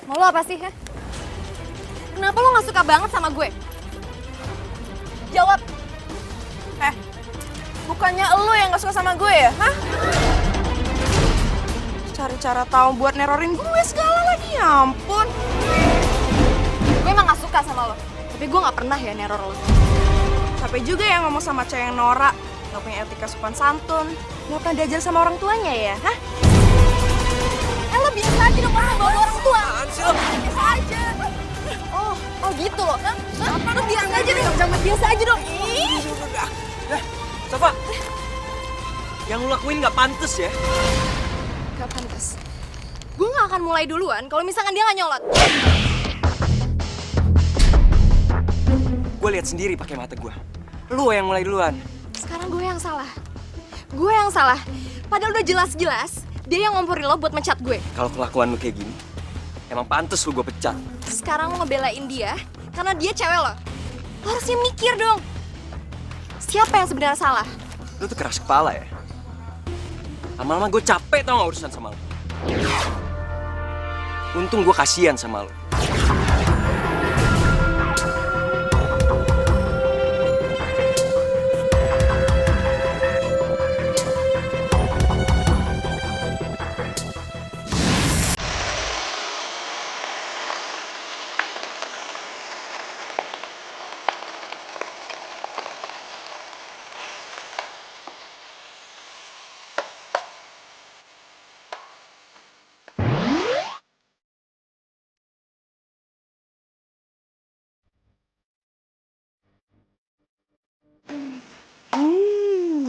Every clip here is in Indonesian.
Mau lo apa sih, ha? Kenapa lo gak suka banget sama gue? Jawab. Bukannya lo yang gak suka sama gue ya, hah? Cari cara tahu buat nerorin gue segala lagi, ya ampun. Gue emang gak suka sama lo, tapi gue gak pernah ya neror lo. Capek juga ya ngomong sama cewek yang norak, gak punya etika sopan santun, gak pernah diajar sama orang tuanya ya, hah? Lo biasa aja dong ngomong bawa orang tua. Biasa aja. Oh gitu loh, kan? Lo biasa aja dong, jangan biasa aja dong. Safa, yang lu lakuin gak pantas ya. Gak pantas. Gue gak akan mulai duluan kalau misalkan dia gak nyolot. Gue lihat sendiri pakai mata gue. Lu yang mulai duluan. Sekarang gue yang salah. Gue yang salah. Padahal udah jelas-jelas dia yang ngomporin lo buat mencat gue. Kalau kelakuan lu kayak gini, emang pantas lu gue pecat. Sekarang lo ngebelain dia karena dia cewek lo. Lo harusnya mikir dong. Siapa yang sebenarnya salah? Lu tuh keras kepala ya. Lama-lama gue capek tau gak urusan sama lu. Untung gue kasihan sama lu.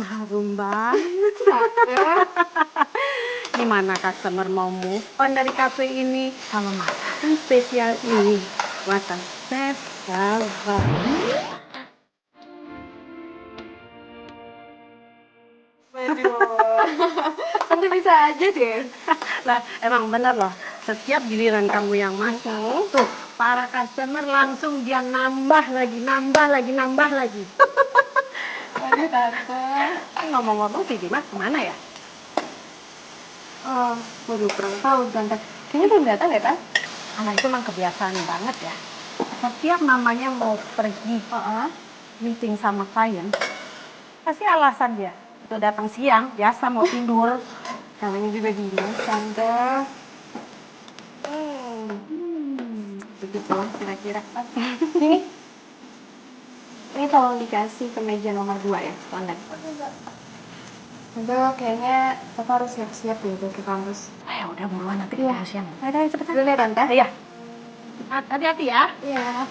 Harum banget. Gimana customer mau move on dari kafe ini sama masakan spesial ini buatan Chef Salva. Tentu bisa aja deh. Lah, emang bener loh. Setiap giliran kamu yang masuk, tuh para customer langsung dia nambah lagi. Aduh tante. Ngomong-ngomong, Bibi Mas kemana ya? Oh, waduh kurang tahu tante. Kayaknya belum datang ya, Tan? Anak itu emang kebiasaan banget ya. Setiap namanya mau pergi meeting sama klien, pasti alasan dia. Itu datang siang, biasa mau tidur. Namanya juga Dimas, tante. Begitu kira-kira. Ini tolong dikasih ke meja nomor 2 ya, standar. Enggak, kayaknya Tante harus siap-siap deh buat ke kampus. Ya udah buruan nanti ketemu siang. Ayo, cepetan. Dulu ya, Tante. Iya. Hati-hati ya. Iya.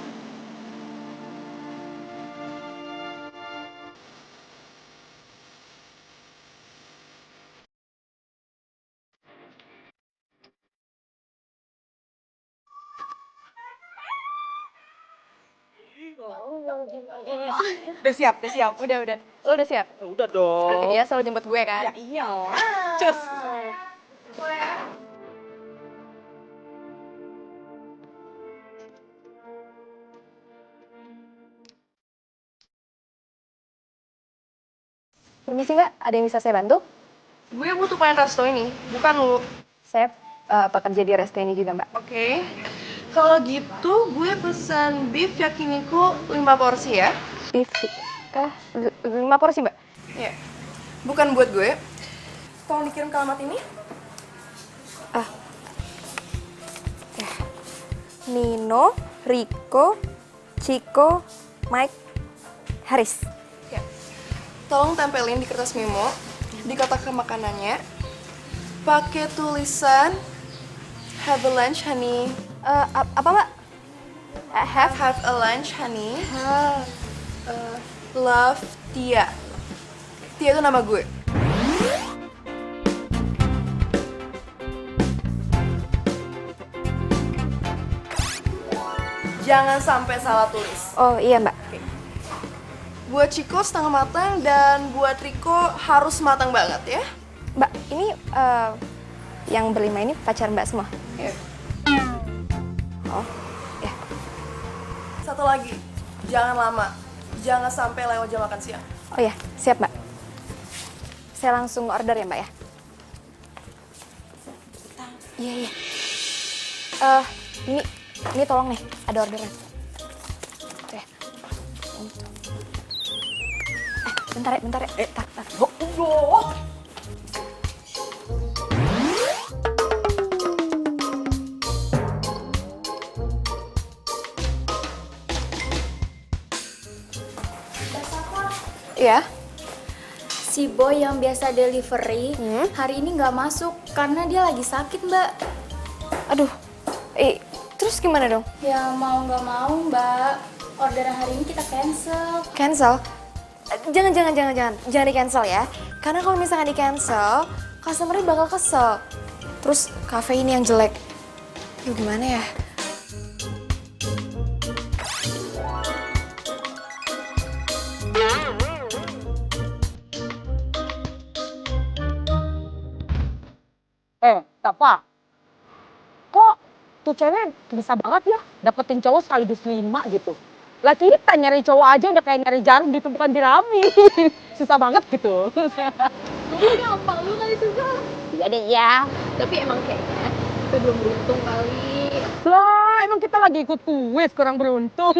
Udah siap. Udah. Lo udah siap? Udah dong. Iya, selalu jemput gue kan? Ya iya. Cus. Permisi Mbak, ada yang bisa saya bantu? Gue butuh pengen resto ini, bukan lu. Saya pekerja di resto ini juga Mbak. Oke. Kalau gitu gue pesan beef yakiniku 5 porsi ya. Beef, 5 porsi Mbak? Iya. Bukan buat gue. Tolong dikirim ke alamat ini. Nino, Rico, Chico, Mike, Haris. Ya. Tolong tempelin di kertas memo, di kotak makanannya. Pakai tulisan have a lunch honey. Apa Mbak? Have a lunch honey. Love Tia. Tia itu nama gue. Jangan sampai salah tulis. Oh iya Mbak. Buat Chico setengah matang dan buat Rico harus matang banget ya. Mbak, ini yang berlima ini pacar Mbak semua? Iya. Oh, ya. Satu lagi, jangan lama. Jangan sampai lewat jam makan siang. Oh ya, siap Mbak. Saya langsung order ya Mbak ya? Iya. Ini tolong nih, ada orderan. Oke. Bentar ya. Tar. Oh. Iya. Si boy yang biasa delivery hari ini nggak masuk karena dia lagi sakit, Mbak. Aduh. Terus gimana dong? Ya mau nggak mau, Mbak. Orderan hari ini kita cancel. Cancel? Jangan di cancel ya. Karena kalau misalkan di cancel, customer-nya bakal kesel. Terus cafe ini yang jelek. Yuk gimana ya? Apa? Kok tuh cewek bisa banget ya dapetin cowok sekaligus 5 gitu. Lah kita nyari cowok aja udah kayak nyari jarum di tumpukan jerami. Susah banget gitu. Tapi gampang lu kali susah. Iya deh ya. Tapi emang kayaknya kita belum beruntung kali. Lah emang kita lagi ikut kuis kurang beruntung.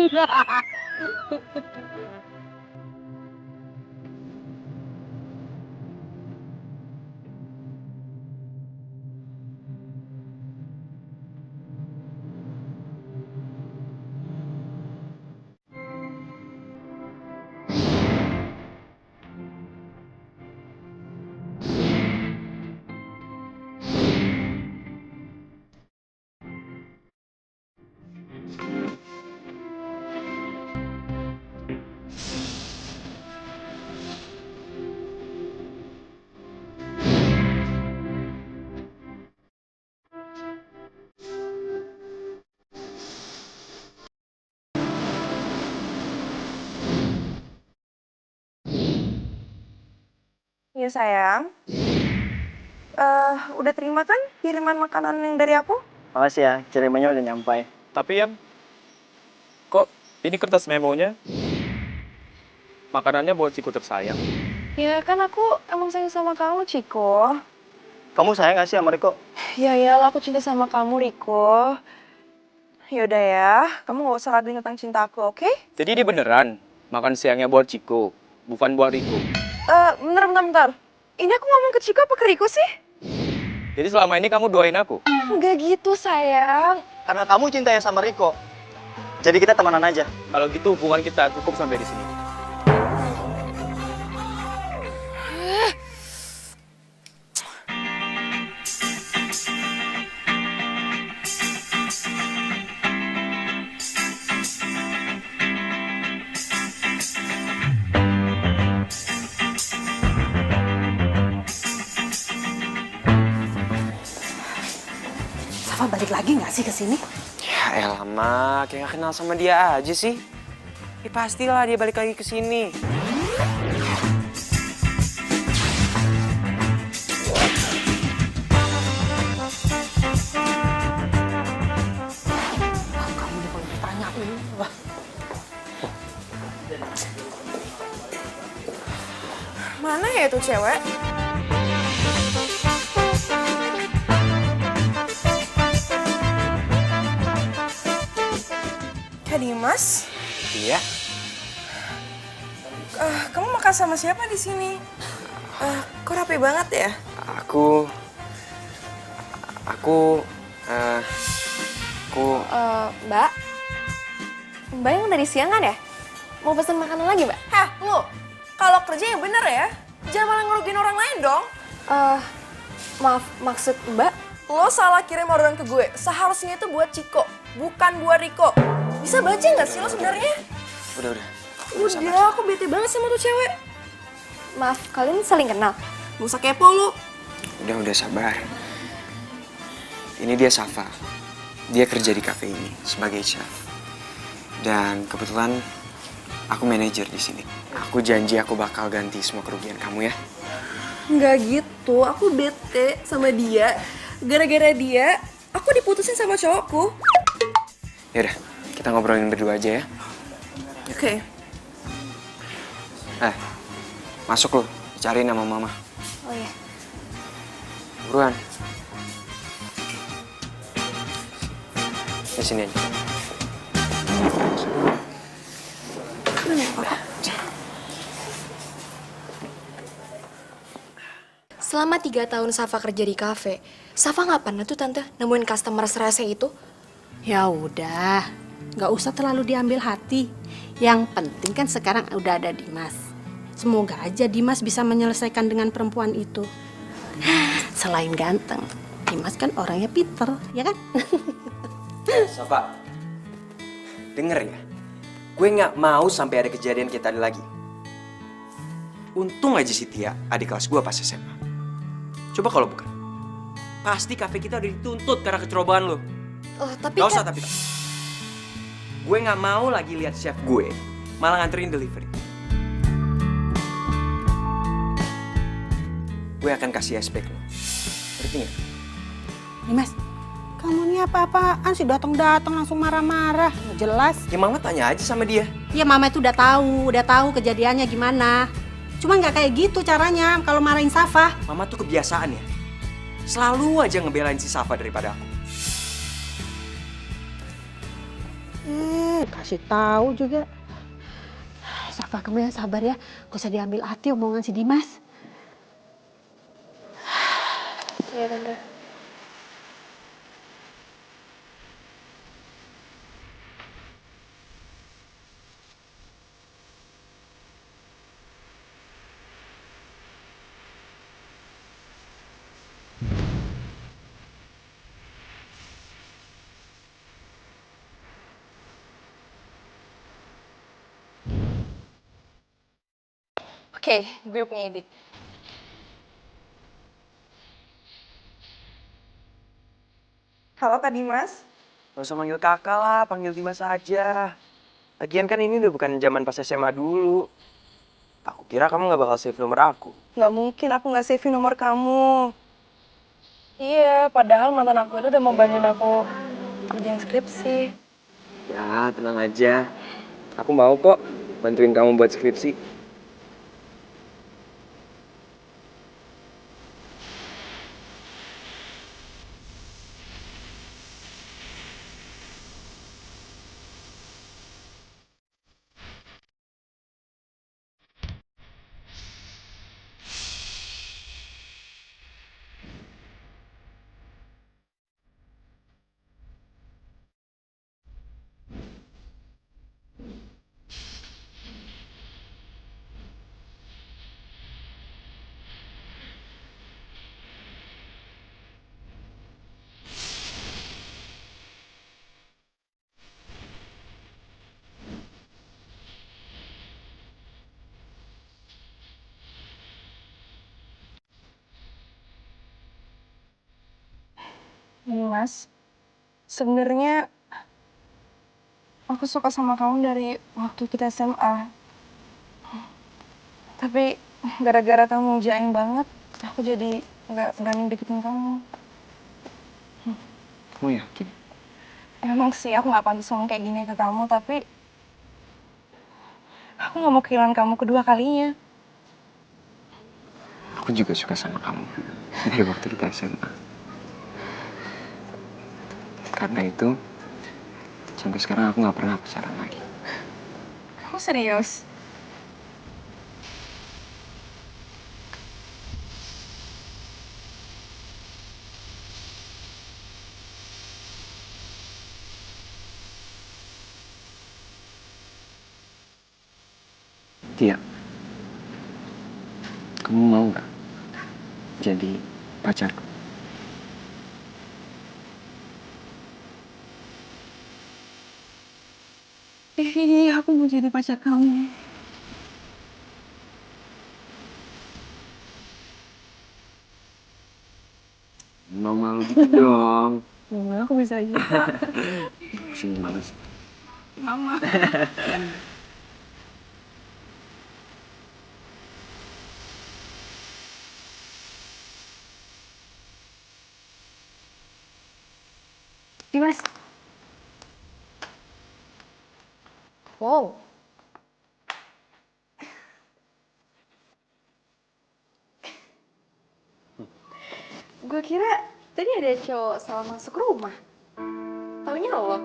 Iya sayang. Udah terima kan kiriman makanan yang dari aku? Makasih ya, kirimannya udah nyampai. Tapi ya, kok ini kertas memonya? Makanannya buat Ciko tersayang. Ya kan aku emang sayang sama kamu, Ciko. Kamu sayang gak sih sama Riko? Ya iyalah aku cinta sama kamu, Riko. Yaudah ya, kamu gak usah raguin tentang cinta aku, oke? Jadi dia beneran makan siangnya buat Ciko, bukan buat Riko. Bentar. Ini aku ngomong ke Ciko apa ke Riko sih? Jadi selama ini kamu doain aku? Enggak gitu, sayang. Karena kamu cintanya sama Riko. Jadi kita temenan aja. Kalau gitu hubungan kita cukup sampai di sini. Safa balik lagi nggak sih ke sini? Ya elah, Mak. Kayak gak kenal sama dia aja sih. Ya pastilah dia balik lagi ke sini. Kamu nih kalau ditanyain. Wah. Mana ya tuh cewek? Kak Dimas? Iya. Kamu makan sama siapa di sini? Kok rapi banget ya? Aku... Mbak? Mbak yang dari siang kan ya? Mau pesen makanan lagi, Mbak? Hah, lu? Kalau kerja yang bener ya? Jangan malah ngerugiin orang lain dong. Maaf, maksud Mbak? Lo salah kirim orderan ke gue. Seharusnya itu buat Ciko, bukan buat Riko. Bisa baca nggak sih lo sebenarnya? Udah. Udah, aku bete banget sama tuh cewek. Maaf, kalian saling kenal? Gak usah kepo lu. Udah sabar. Ini dia Safa. Dia kerja di cafe ini sebagai chef. Dan kebetulan aku manajer di sini. Aku janji aku bakal ganti semua kerugian kamu ya. Nggak gitu, aku bete sama dia. Gara-gara dia, aku diputusin sama cowokku. Yaudah, kita ngobrolin berdua aja ya. Oke. Masuk lo, cariin sama mama. Oh iya. Buruan. Di sini aja. Selama 3 tahun Safa kerja di kafe, Safa nggak pernah tuh tante nemuin customer serese itu. Ya udah, nggak usah terlalu diambil hati. Yang penting kan sekarang udah ada Dimas. Semoga aja Dimas bisa menyelesaikan dengan perempuan itu. Selain ganteng, Dimas kan orangnya pinter, ya kan? Safa, denger ya. Gue nggak mau sampai ada kejadian kayak tadi lagi. Untung aja si Tia, adik kelas gue pas SMA. Coba kalau bukan, pasti kafe kita udah dituntut karena kecerobohan lo. Tapi Gak usah kan... tapi. Gue nggak mau lagi lihat chef gue malah nganterin delivery. Gue akan kasih aspek lo. Ngerti nggak? Dimas, kamu ini apa-apaan sih datang-datang langsung marah-marah? Nggak jelas. Ya mama tanya aja sama dia. Ya mama itu udah tahu kejadiannya gimana. Cuma nggak kayak gitu caranya kalau marahin Safa. Mama tuh kebiasaan ya. Selalu aja ngebelain si Safa daripada aku. Kasih tahu juga. Safa, kamu yang sabar ya. Gak usah diambil hati omongan si Dimas. Iya tante. Oke, gue punya ide. Halo Kak Dimas. Gak usah manggil kakak lah, panggil Dimas aja. Lagian kan ini udah bukan zaman pas SMA dulu. Aku kira kamu gak bakal save nomor aku. Nggak mungkin aku nggak save nomor kamu. Iya, padahal mantan aku itu udah mau bantuin aku kerjaan skripsi. Ya, tenang aja. Aku mau kok bantuin kamu buat skripsi. Mas, sebenarnya aku suka sama kamu dari waktu kita SMA. Tapi gara-gara kamu jaeng banget, aku jadi nggak berani deketin kamu. Kamu yakin? Emang sih aku nggak pantas ngomong kayak gini ke kamu, tapi aku nggak mau kehilangan kamu kedua kalinya. Aku juga suka sama kamu dari waktu kita SMA. Karena itu, sampai sekarang aku gak pernah pacaran lagi. Kamu serius? Tia, kamu mau gak jadi pacarku? Iya, aku mau jadi pacar kamu. Mau malu gitu dong. Gimana aku bisa aja. Pusing banget sih. Mama. Dimas. Wow. Gue kira tadi ada cowok salah masuk rumah. Taunya namanya lo.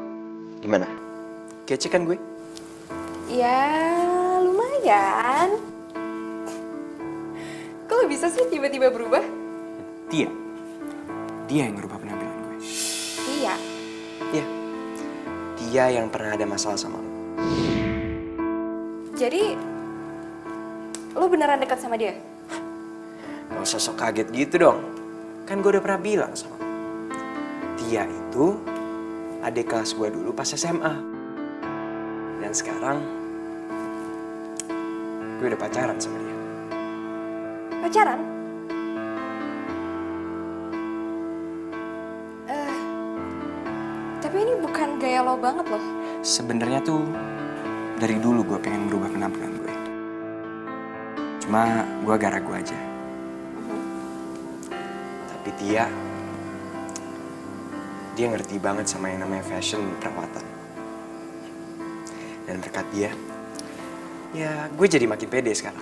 Gimana? Kece kan gue? Ya, lumayan. Kok lo bisa sih tiba-tiba berubah? Dia yang ngerubah penampilan gue. Iya. Iya. Dia yang pernah ada masalah sama lo. Jadi, lo beneran dekat sama dia? Gak usah sok kaget gitu dong. Kan gue udah pernah bilang sama lo. Dia itu adik kelas gue dulu pas SMA. Dan sekarang gue udah pacaran sama dia. Pacaran? Tapi ini bukan gaya lo banget loh. Sebenarnya tuh dari dulu gue pengen merubah penampilan gue. Cuma gue agak ragu aja. Tapi dia ngerti banget sama yang namanya fashion perawatan. Dan berkat dia, ya gue jadi makin pede sekarang.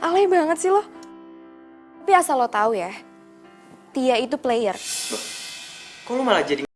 Alay banget sih lo. Tapi asal lo tahu ya, Tia itu player. Loh, kok lu malah jadi...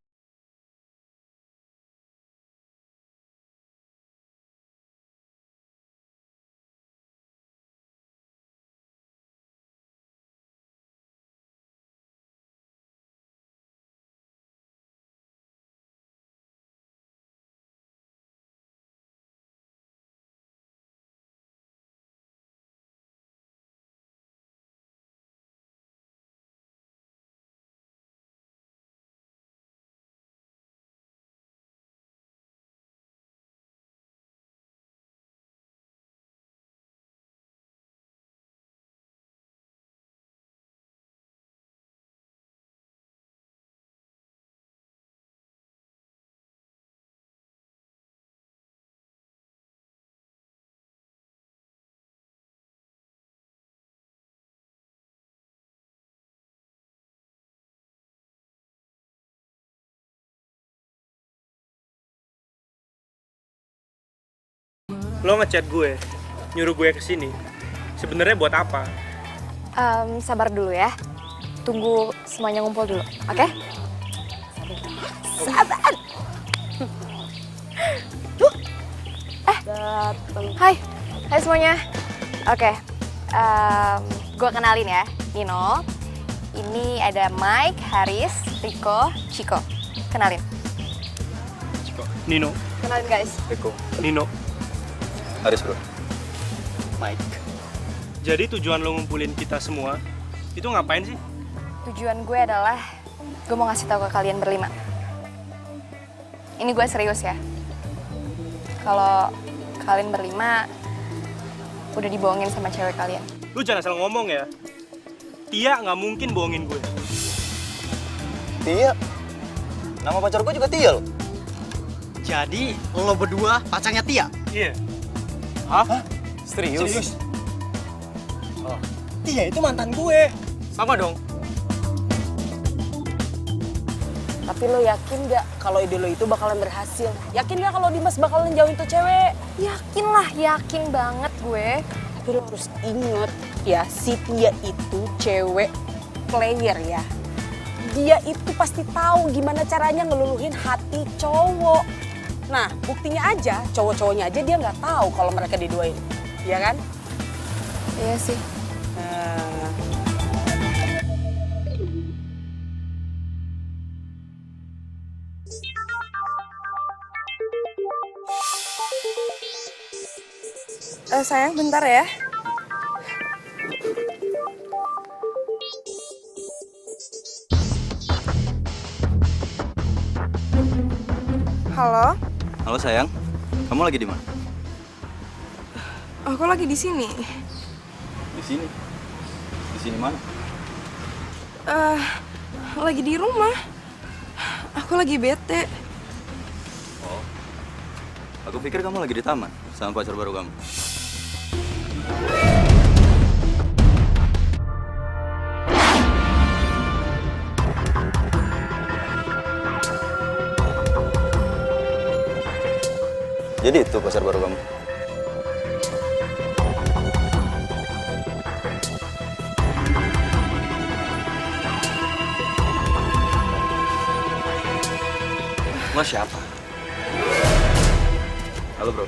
Lo ngechat gue, nyuruh gue kesini. Sebenarnya buat apa? Sabar dulu ya. Tunggu semuanya ngumpul dulu, oke? Sabar. Hai semuanya. Oke, gue kenalin ya, Nino. Ini ada Mike, Haris, Rico, Chico. Kenalin. Nino, Kenalin guys. Eko, Nino. Haris bro. Mike. Jadi tujuan lo ngumpulin kita semua, itu ngapain sih? Tujuan gue adalah, gue mau ngasih tahu ke kalian berlima. Ini gue serius ya. Kalau kalian berlima udah dibohongin sama cewek kalian. Lu jangan asal ngomong ya. Tia nggak mungkin bohongin gue. Tia? Nama pacar gue juga Tia loh. Jadi, lo berdua pacarnya Tia? Iya. Hah? Serius? Tia itu mantan gue. Sama dong. Tapi lo yakin gak kalau ide lo itu bakalan berhasil? Yakin gak kalau Dimas bakalan jauhin tuh cewek? Yakin lah, yakin banget gue. Tapi lo harus inget ya, si Tia itu cewek player ya. Dia itu pasti tahu gimana caranya ngeluluhin hati cowok. Nah, buktinya aja, cowok-cowoknya aja dia nggak tahu kalau mereka diduain. Iya kan? Iya sih. Nah. Sayang, bentar ya. Halo, Halo sayang, kamu lagi di mana? aku lagi di sini. Di sini. Di sini mana? Lagi di rumah. Aku lagi bete. Oh. Aku pikir kamu lagi di taman sama pacar baru kamu. Jadi itu pacar baru kamu. Lo siapa? Halo bro,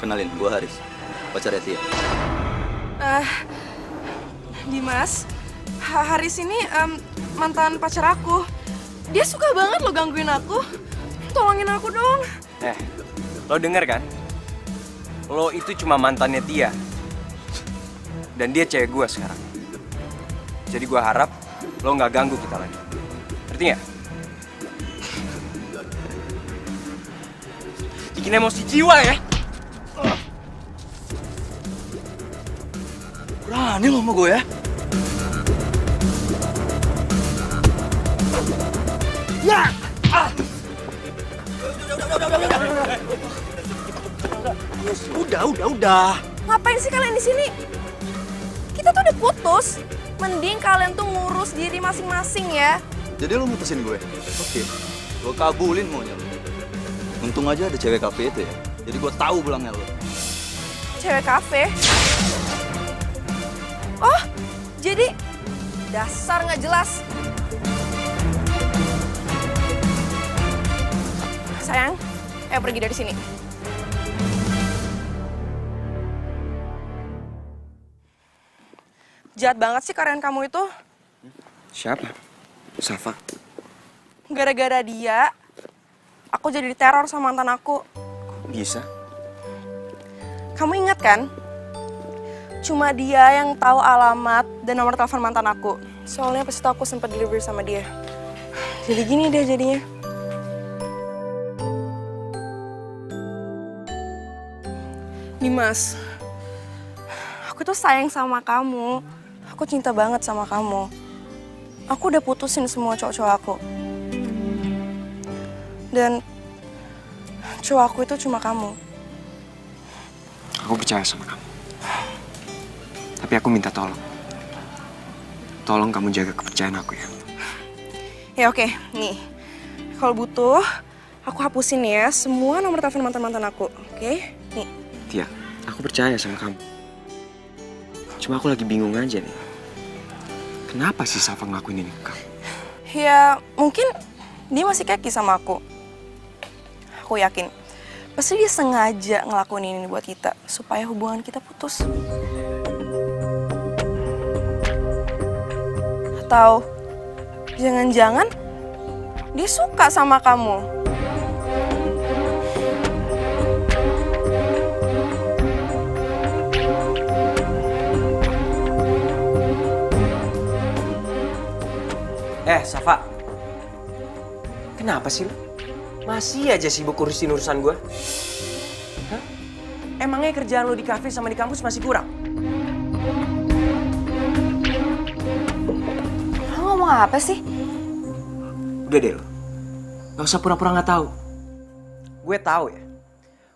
kenalin, gue Haris, pacarnya Tia. Dimas, Haris ini mantan pacar aku. Dia suka banget lo gangguin aku. Tolongin aku dong. Lo denger kan? Lo itu cuma mantannya Tia. Dan dia cewek gue sekarang. Jadi gue harap lo nggak ganggu kita lagi. Ngerti nggak? Bikin emosi jiwa ya. Berani lo sama gue ya? Udah. Ngapain sih kalian di sini? Kita tuh udah putus. Mending kalian tuh ngurus diri masing-masing ya. Jadi lo mutusin gue? Oke, gue kabulin maunya lo. Untung aja ada cewek kafe itu ya. Jadi gue tahu belangnya lo. Cewek kafe. Oh, jadi dasar nggak jelas. Sayang, ayo pergi dari sini. Jahat banget sih karyawan kamu itu. Siapa? Safa. Gara-gara dia, aku jadi diteror sama mantan aku. Bisa? Kamu ingat kan? Cuma dia yang tahu alamat dan nomor telepon mantan aku. Soalnya pas itu aku sempat delivery sama dia. Jadi gini deh jadinya. Dimas, aku tuh sayang sama kamu. Aku cinta banget sama kamu. Aku udah putusin semua cowok-cowok aku. Dan cowok aku itu cuma kamu. Aku percaya sama kamu. Tapi aku minta tolong. Tolong kamu jaga kepercayaan aku ya. Ya oke, nih. Kalau butuh, aku hapusin ya semua nomor telepon mantan-mantan aku. Oke? Nih. Tia, aku percaya sama kamu. Cuma aku lagi bingung aja nih. Kenapa sih Safa ngelakuin ini ke kamu? Ya mungkin dia masih keki sama aku. Aku yakin. Pasti dia sengaja ngelakuin ini buat kita. Supaya hubungan kita putus. Atau jangan-jangan dia suka sama kamu. Safa. Kenapa sih lu? Masih aja sibuk urusin urusan gue? Hah? Emangnya kerjaan lu di kafe sama di kampus masih kurang? Lo ngomong apa sih? Udah deh lo. Gak usah pura-pura gak tahu. Gue tahu ya.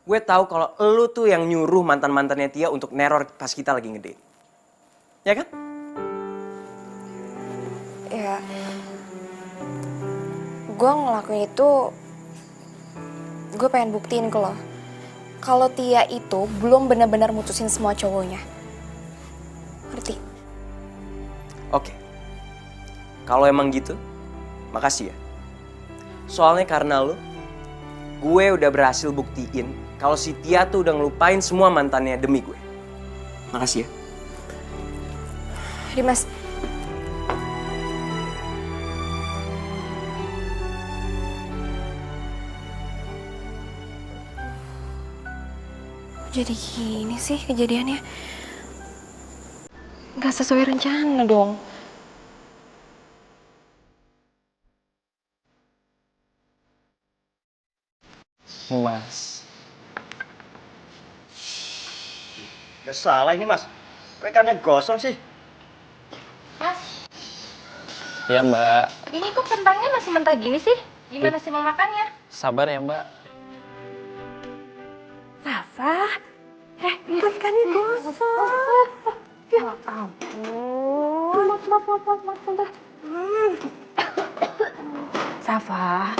Gue tahu kalau lu tuh yang nyuruh mantan-mantannya Tia untuk neror pas kita lagi ngedate. Ya kan? Ya, gue ngelakuin itu, gue pengen buktiin ke lo. Kalau Tia itu belum benar-benar mutusin semua cowoknya. Ngerti? Oke. Kalau emang gitu, makasih ya. Soalnya karena lo, gue udah berhasil buktiin kalau si Tia tuh udah ngelupain semua mantannya demi gue. Makasih ya. Dimas. Jadi gini sih kejadiannya. Gak sesuai rencana dong. Mas. Gak salah ini mas. Kok ikannya gosong sih? Mas, Iya mbak. ini kok kentangnya masih mentah gini sih? Gimana sih mau makannya? Sabar ya mbak. Safa, itu ikannya gosong. Ya ampun. Maaf. Safa,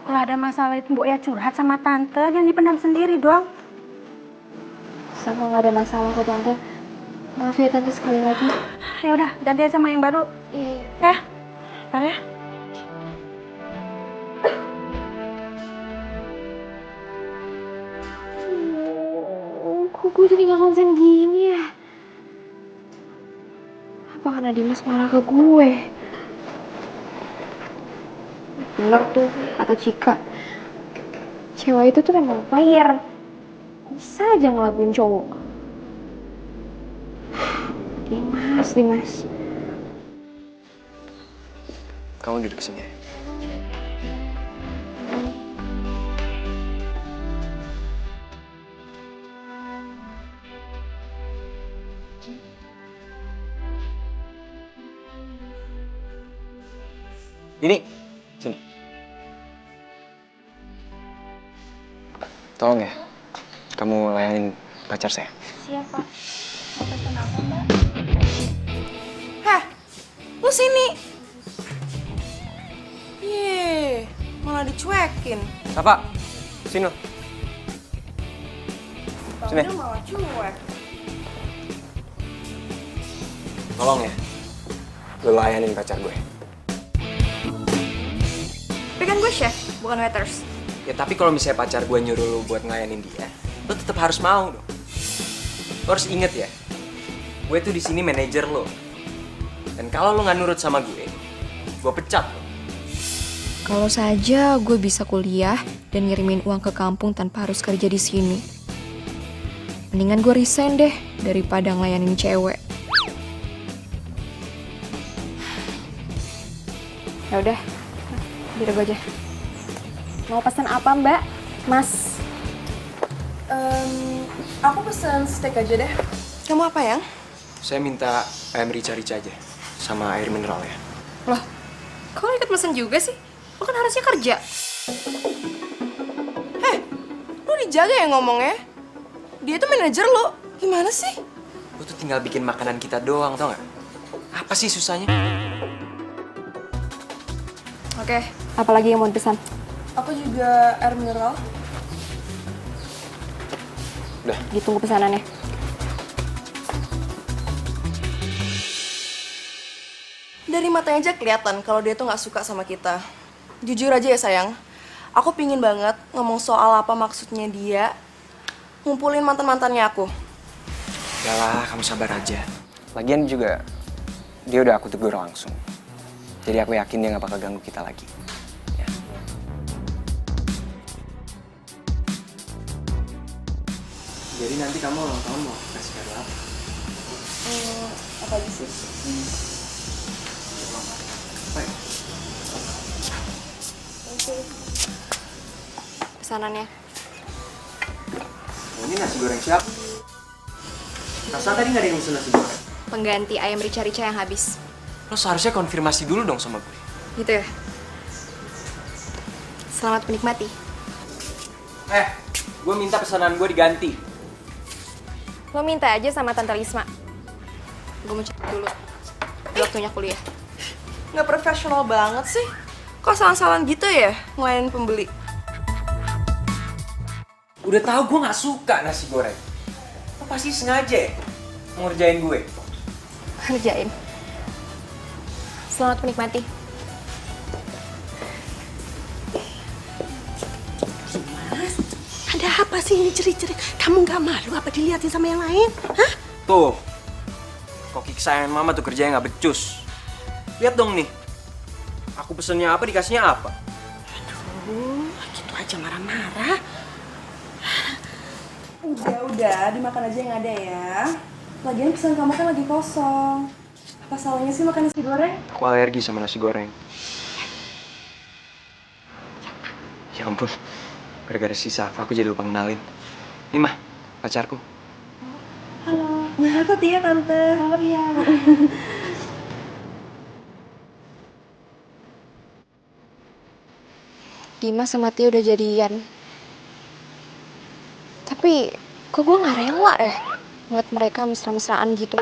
kalau ada masalah itu Mbok ya curhat sama tante, jangan dipendam sendiri dong. Sama gak ada masalah kok tante. Maaf ya tante sekali lagi. Ya udah, ganti aja sama yang baru. Iya. Ya, bentar ya. Kok gue jadi gak konsen gini ya? Apa karena Dimas marah ke gue? Bener tuh kata Cika. Cewek itu tuh memang player. Bisa aja ngelakuin cowok. Dimas. Kamu duduk sini. Ini, sini. Tolong ya, kamu layanin pacar saya. Siapa? Heh, lu sini. Yeay, malah dicuekin. Safa, sini lo. Sini. Dia malah cuek. Tolong ya, lu layanin pacar gue. Tapi kan gue chef, bukan waiters. Ya tapi kalau misalnya pacar gue nyuruh lu buat ngelayanin dia, lu tetap harus mau dong. Lu harus inget ya, gue tuh di sini manajer lo. Dan kalau lu nggak nurut sama gue pecat lo. Kalau saja gue bisa kuliah dan ngirimin uang ke kampung tanpa harus kerja di sini. Mendingan gue resign deh daripada ngelayanin cewek. Ya udah, biar gue aja. Mau pesan apa Mbak? Mas? Aku pesen steak aja deh. Kamu apa yang? Saya minta ayam rica-rica aja, sama air mineral ya. Loh, kok lo ikut pesen juga sih? Lo kan harusnya kerja. Heh, lo dijaga ya ngomongnya? Dia tuh manajer lo. Gimana sih? Lu tuh tinggal bikin makanan kita doang, tau gak? Apa sih susahnya? Oke, apalagi yang mau dipesan? Aku juga air mineral. Udah. Ditunggu pesanannya. Dari matanya aja kelihatan kalau dia tuh nggak suka sama kita. Jujur aja ya sayang, aku pingin banget ngomong soal apa maksudnya dia ngumpulin mantan-mantannya aku. Yalah, kamu sabar aja. Lagian juga, dia udah aku tegur langsung. Jadi aku yakin dia gak bakal ganggu kita lagi. Ya. Jadi nanti kamu ulang tahun mau kasih kado apa? Apa aja sih? Apa ya? Pesanannya. Oh, ini nasi goreng siapa? Rasa tadi gak ada yang pesen nasi goreng? Pengganti ayam rica-rica yang habis. Lo seharusnya konfirmasi dulu dong sama gue. Gitu ya? Selamat menikmati. Gue minta pesanan gue diganti. Lo minta aja sama Tante Lisma. Gue mau cek dulu. Waktunya kuliah. Nggak profesional banget sih. Kok salah-salah gitu ya ngelayanin pembeli? Udah tahu gue gak suka nasi goreng. Lo pasti sengaja ya mau ngerjain gue. Kerjain. Selamat menikmati. Mas, ada apa sih ini cerit-cerit? Kamu nggak malu apa dilihatin sama yang lain? Hah? Tuh, koki kesayangan mama tuh kerjanya nggak becus. Lihat dong nih, aku pesennya apa dikasihnya apa. Aduh, gitu aja marah-marah. Udah, dimakan aja yang ada ya. Lagian pesan kamu kan lagi kosong. Apa salahnya sih makan nasi goreng? Aku alergi sama nasi goreng. Ya ampun, gara-gara si Safa aku jadi lupa kenalin. Ini mah, pacarku. Halo. Nah, aku Tia, Tante. Halo, iya. Dimas sama Tia udah jadian. Tapi kok gue gak rela ya ngeliat mereka mesra-mesraan gitu.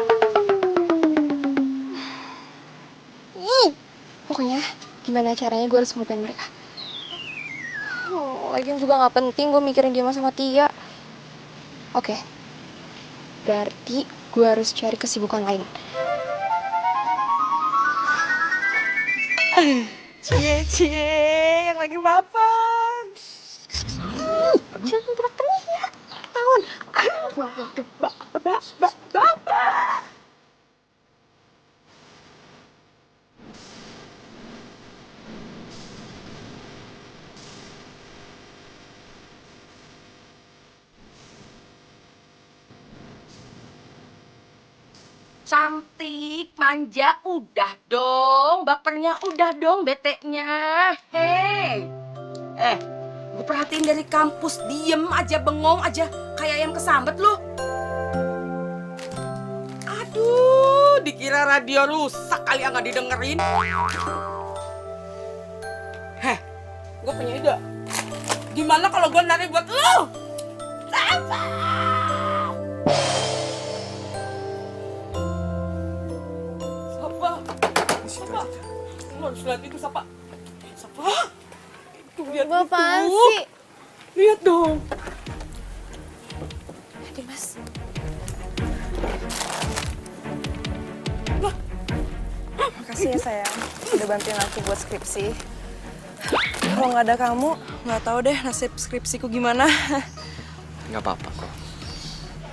Pokoknya gimana caranya gue harus ngelupain mereka. Lagian juga gak penting gue mikirin Dimas sama Tia. Oke, berarti gue harus cari kesibukan lain. Cie, yang lagi mapan. Jangan teriak-teriak. Tahun, Cantik, manja, udah dong. Bapernya udah dong, beteknya. Hei. Gue perhatiin dari kampus, diem aja, bengong aja. Kayak ayam kesambet lu. Aduh, dikira radio rusak kali ya nggak didengerin. Gue punya ide. Gimana kalau gue nari buat lu? Safa! Sapa, lu harus lihat itu, Sapa. Sapa, itu lihat Apaan itu. sih? Lihat dong. Dimas. Makasih ya sayang, udah bantuin aku buat skripsi. Kalau nggak ada kamu, nggak tahu deh nasib skripsiku gimana. Nggak apa-apa kok.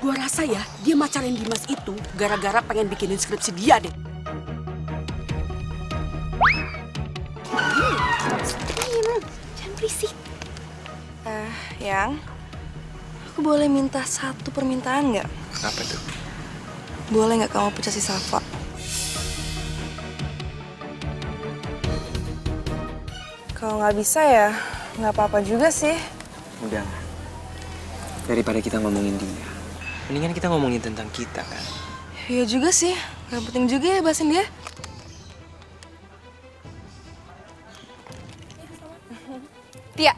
Gua rasa ya, dia macarin Dimas itu gara-gara pengen bikinin skripsi dia deh. Jangan berisik. Yang, aku boleh minta satu permintaan nggak? Apa tuh? Boleh nggak kamu pecat si Safa? Kalau nggak bisa ya, nggak apa-apa juga sih. Udah. Daripada kita ngomongin dia, mendingan kita ngomongin tentang kita kan. Iya juga sih, nggak penting juga ya bahasin dia. Tia.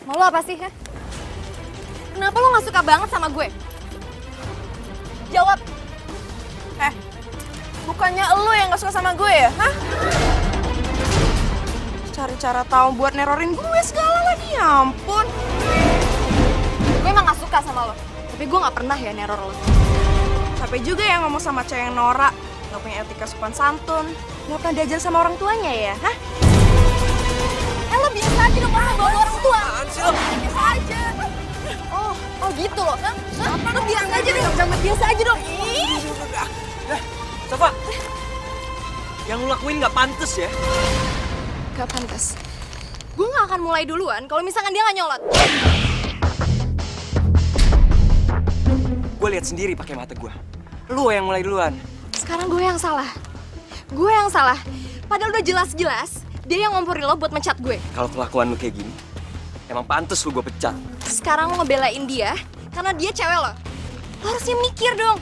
Mau lo apa sih, ha? Kenapa lo gak suka banget sama gue? Jawab. Bukannya elo yang nggak suka sama gue ya? Hah? Cari cara tahu buat nerorin gue segala lagi, ya ampun. Gue emang gak suka sama lo. Tapi gue gak pernah ya neror lo. Capek juga ya ngomong sama cewek yang norak, nggak punya etika sopan santun, nggak pernah diajar sama orang tuanya ya, hah? Lo biasa aja dong ngomong bawa orang tua. Biasa aja. Oh gitu loh. Lo biasa aja dong. Biasa aja dong. Ih. Safa, yang lu lakuin nggak pantas ya? Gak pantas. Gue gak akan mulai duluan kalau misalkan dia gak nyolot. Gue lihat sendiri pakai mata gue. Lu yang mulai duluan. Sekarang gue yang salah. Gue yang salah. Padahal udah jelas-jelas dia yang ngomporin lo buat mencat gue. Kalau kelakuan lu kayak gini, emang pantas lu gue pecat. Sekarang lo ngebelain dia karena dia cewek lo. Lo harusnya mikir dong.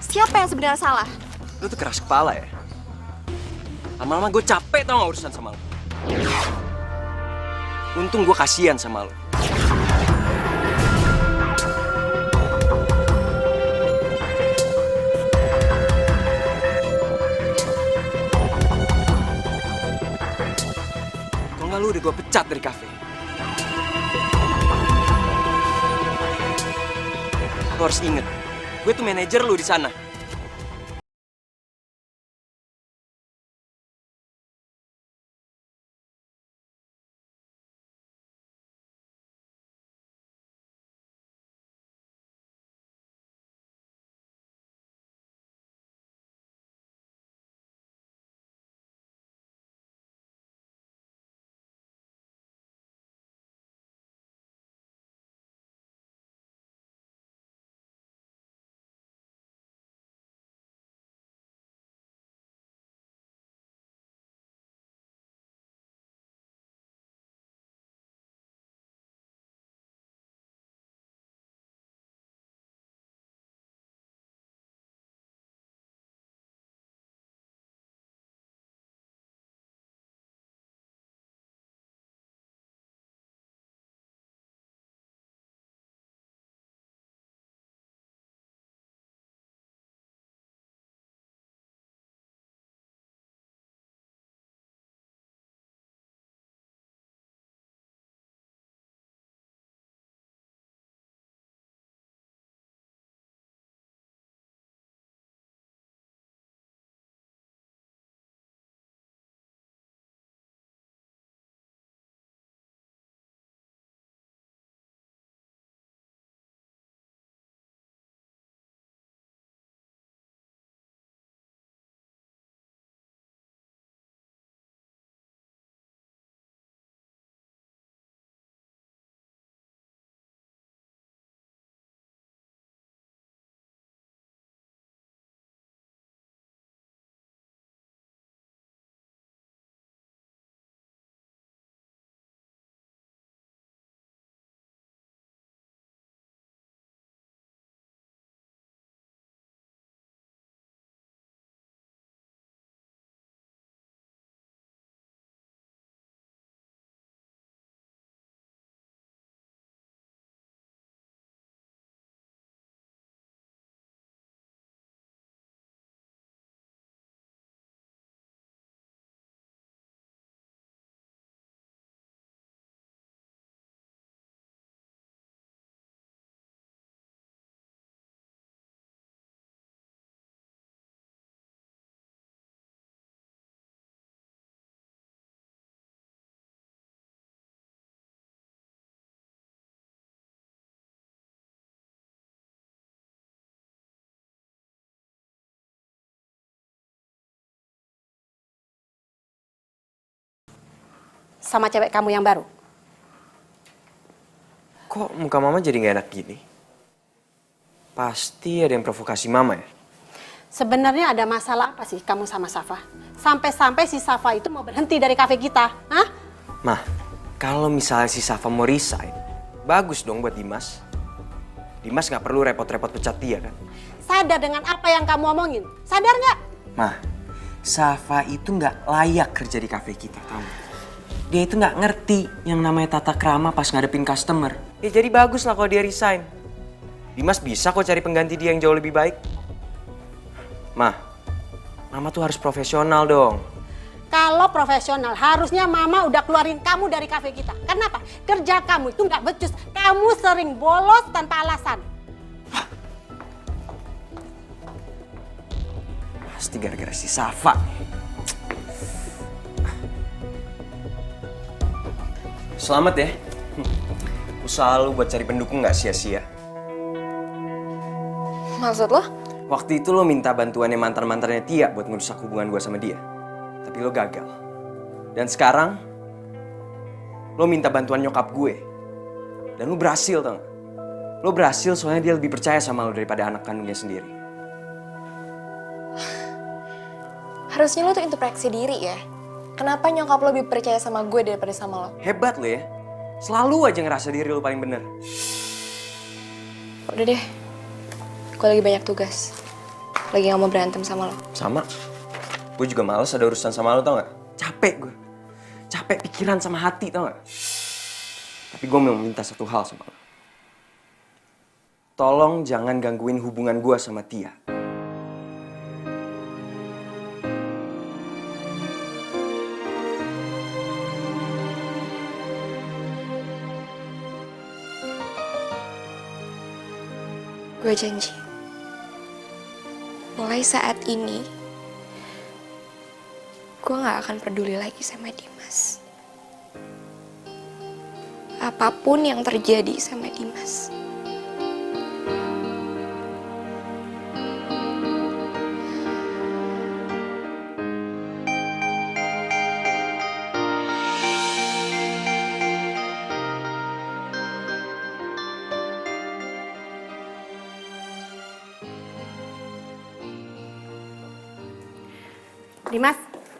Siapa yang sebenarnya salah? Lu tuh keras kepala ya. Lama-lama gue capek tau gak urusan sama lu. Untung gue kasihan sama lu. Kalau nggak lu udah gue pecat dari kafe. Lu harus inget, gue tuh manajer lu di sana. sama cewek kamu yang baru? Kok muka mama jadi nggak enak gini? Pasti ada yang provokasi mama ya? Sebenarnya ada masalah apa sih kamu sama Safa? Sampai-sampai si Safa itu mau berhenti dari kafe kita, hah? Mah, kalau misalnya si Safa mau resign, bagus dong buat Dimas. Dimas nggak perlu repot-repot pecat dia kan? Sadar dengan apa yang kamu omongin? Sadar nggak? Mah, Safa itu nggak layak kerja di kafe kita, tahu? Dia itu nggak ngerti yang namanya tata krama pas ngadepin customer. Ya jadi bagus lah kalau dia resign. Dimas bisa kok cari pengganti dia yang jauh lebih baik. Mah, mama tuh harus profesional dong. Kalau profesional, harusnya mama udah keluarin kamu dari kafe kita. Kenapa? Kerja kamu itu nggak becus. Kamu sering bolos tanpa alasan. Pasti gara-gara si Safa. Selamat ya. Usaha lu buat cari pendukung nggak sia-sia. Maksud lo? Waktu itu lo minta bantuannya mantan-mantannya Tia buat ngerusak hubungan gue sama dia. Tapi lo gagal. Dan sekarang, lo minta bantuan nyokap gue. Dan lo berhasil, tau gak? Lo berhasil soalnya dia lebih percaya sama lo daripada anak kandungnya sendiri. Harusnya lo tuh introspeksi diri ya. Kenapa nyokap lo lebih percaya sama gue daripada sama lo? Hebat lo ya. Selalu aja ngerasa diri lo paling bener. Udah deh, gue lagi banyak tugas. Lagi gak mau berantem sama lo. Sama. Gue juga males ada urusan sama lo, tau gak? Capek gue. Capek pikiran sama hati, tau gak? Tapi gue mau minta satu hal sama lo. Tolong jangan gangguin hubungan gue sama Tia. Gue janji. Mulai saat ini, gue gak akan peduli lagi sama Dimas. Apapun yang terjadi sama Dimas.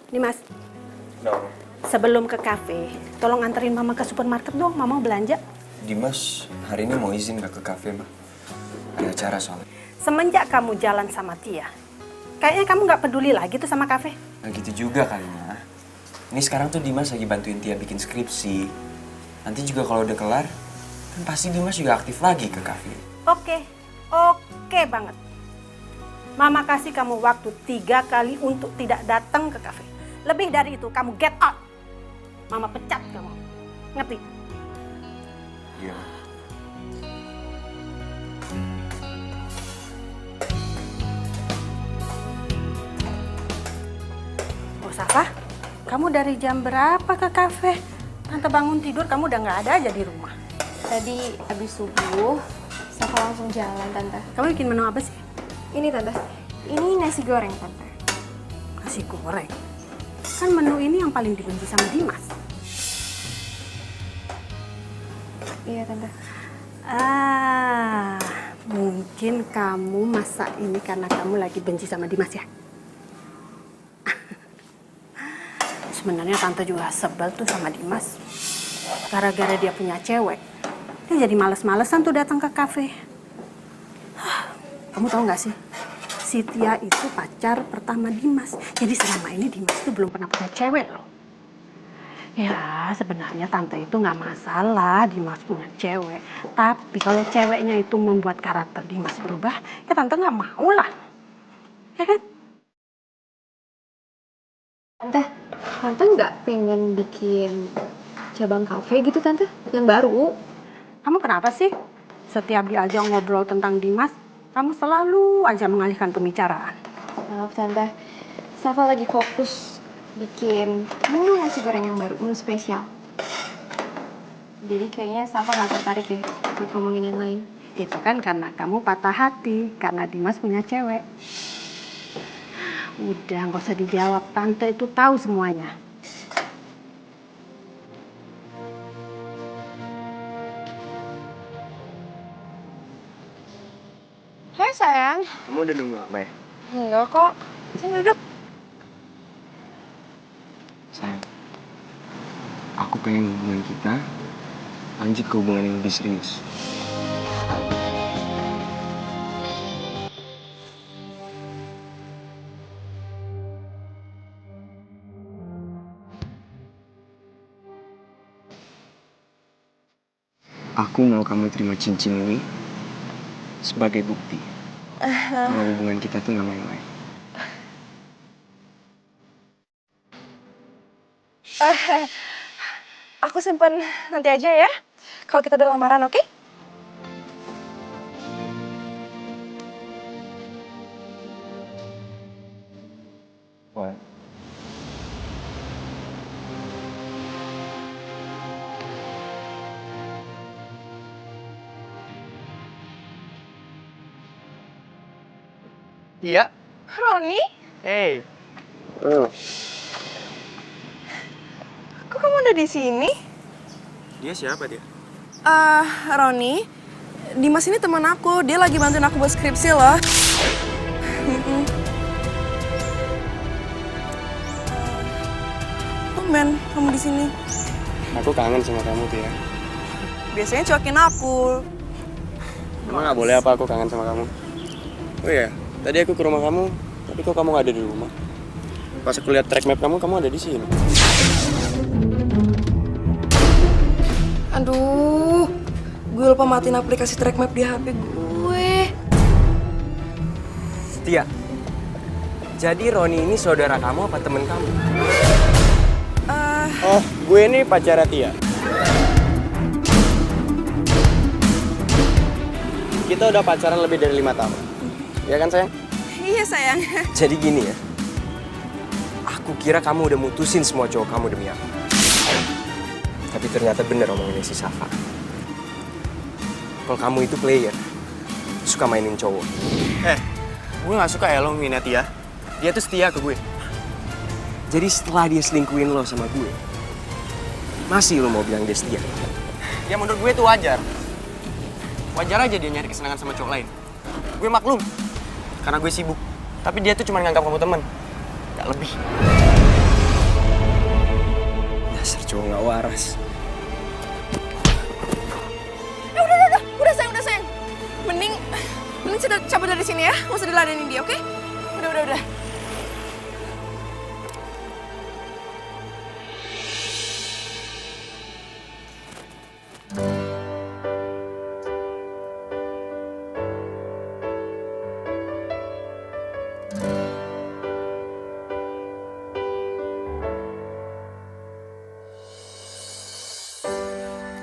Dimas, No. sebelum ke kafe, tolong anterin mama ke supermarket dong, mama mau belanja. Dimas hari ini mau izin gak ke kafe, Mbak? Ada acara soalnya. Semenjak kamu jalan sama Tia, kayaknya kamu nggak peduli lagi tuh sama kafe. Nah gitu juga kali, Ma. Ini sekarang tuh Dimas lagi bantuin Tia bikin skripsi. Nanti juga kalau udah kelar, kan pasti Dimas juga aktif lagi ke kafe. Oke banget. Mama kasih kamu waktu 3 kali untuk tidak datang ke kafe. Lebih dari itu, kamu get out. Mama pecat kamu. Ngerti? Iya, Ma. Oh, Safa, kamu dari jam berapa ke kafe? Tante bangun tidur, kamu udah nggak ada aja di rumah. Tadi abis subuh, Safa langsung jalan, Tante. Kamu bikin menu apa sih? Ini, Tante. Ini nasi goreng, Tante. Nasi goreng. Kan menu ini yang paling dibenci sama Dimas. Iya, Tante. Mungkin kamu masak ini karena kamu lagi benci sama Dimas ya? Sebenarnya Tante juga sebel tuh sama Dimas. Gara-gara dia punya cewek, dia jadi males-malesan tuh datang ke kafe. Kamu tahu nggak sih? Si Tia itu pacar pertama Dimas. Jadi selama ini Dimas itu belum pernah punya cewek loh. Ya sebenarnya Tante itu nggak masalah Dimas punya cewek. Tapi kalau ceweknya itu membuat karakter Dimas berubah, ya Tante nggak mau lah. Ya kan? Tante nggak pengen bikin cabang kafe gitu, Tante? Yang baru? Kamu kenapa sih? Setiap diajak ngobrol tentang Dimas, kamu selalu aja mengalihkan pembicaraan. Maaf, Tante. Safa lagi fokus bikin menu nasi goreng yang baru, menu spesial. Jadi kayaknya Safa nggak tertarik deh buat ngomongin yang lain. Itu kan karena kamu patah hati, karena Dimas punya cewek. Udah, nggak usah dijawab. Tante itu tahu semuanya. sayang. Kamu udah nunggu apa ya? Enggak kok. Sini duduk. Sayang, aku pengen hubungan kita lanjut ke hubungan yang lebih serius. Aku mau kamu terima cincin ini sebagai bukti bahwa hubungan kita tuh gak main-main. Aku simpen nanti aja ya. Kalau kita udah lamaran, oke? Wah. Iya. Roni, Hey. kok kamu udah di sini? Dia siapa dia? Roni, Dimas ini teman aku. Dia lagi bantuin aku buat skripsi loh. Tumben kamu di sini. Aku kangen sama kamu, Tia. Biasanya cuekin aku. Emang gak boleh apa aku kangen sama kamu? Oh iya, tadi aku ke rumah kamu, tapi kok kamu gak ada di rumah? Pas aku lihat track map kamu ada di sini. Aduh, gue lupa matiin aplikasi track map di HP gue. Tia, jadi Roni ini saudara kamu apa temen kamu? Oh, gue ini pacarnya Tia. Kita udah pacaran lebih dari 5 tahun. Ya kan, sayang? Iya sayang. Jadi gini ya, aku kira kamu udah mutusin semua cowok kamu demi aku. Tapi ternyata bener omongannya si Safa. Kalau kamu itu player, suka mainin cowok. Gue gak suka ya lo ngina Tia. Dia tuh setia ke gue. Jadi setelah dia selingkuhin lo sama gue, masih lo mau bilang dia setia? Ya menurut gue itu wajar. Wajar aja dia nyari kesenangan sama cowok lain. Gue maklum, karena gue sibuk. Tapi dia tuh cuma nganggap kamu teman, gak lebih. Dasar cowok gak waras. Udah sayang. Mending kita cabut dari sini ya. Nggak usah diladenin dia, oke? Udah.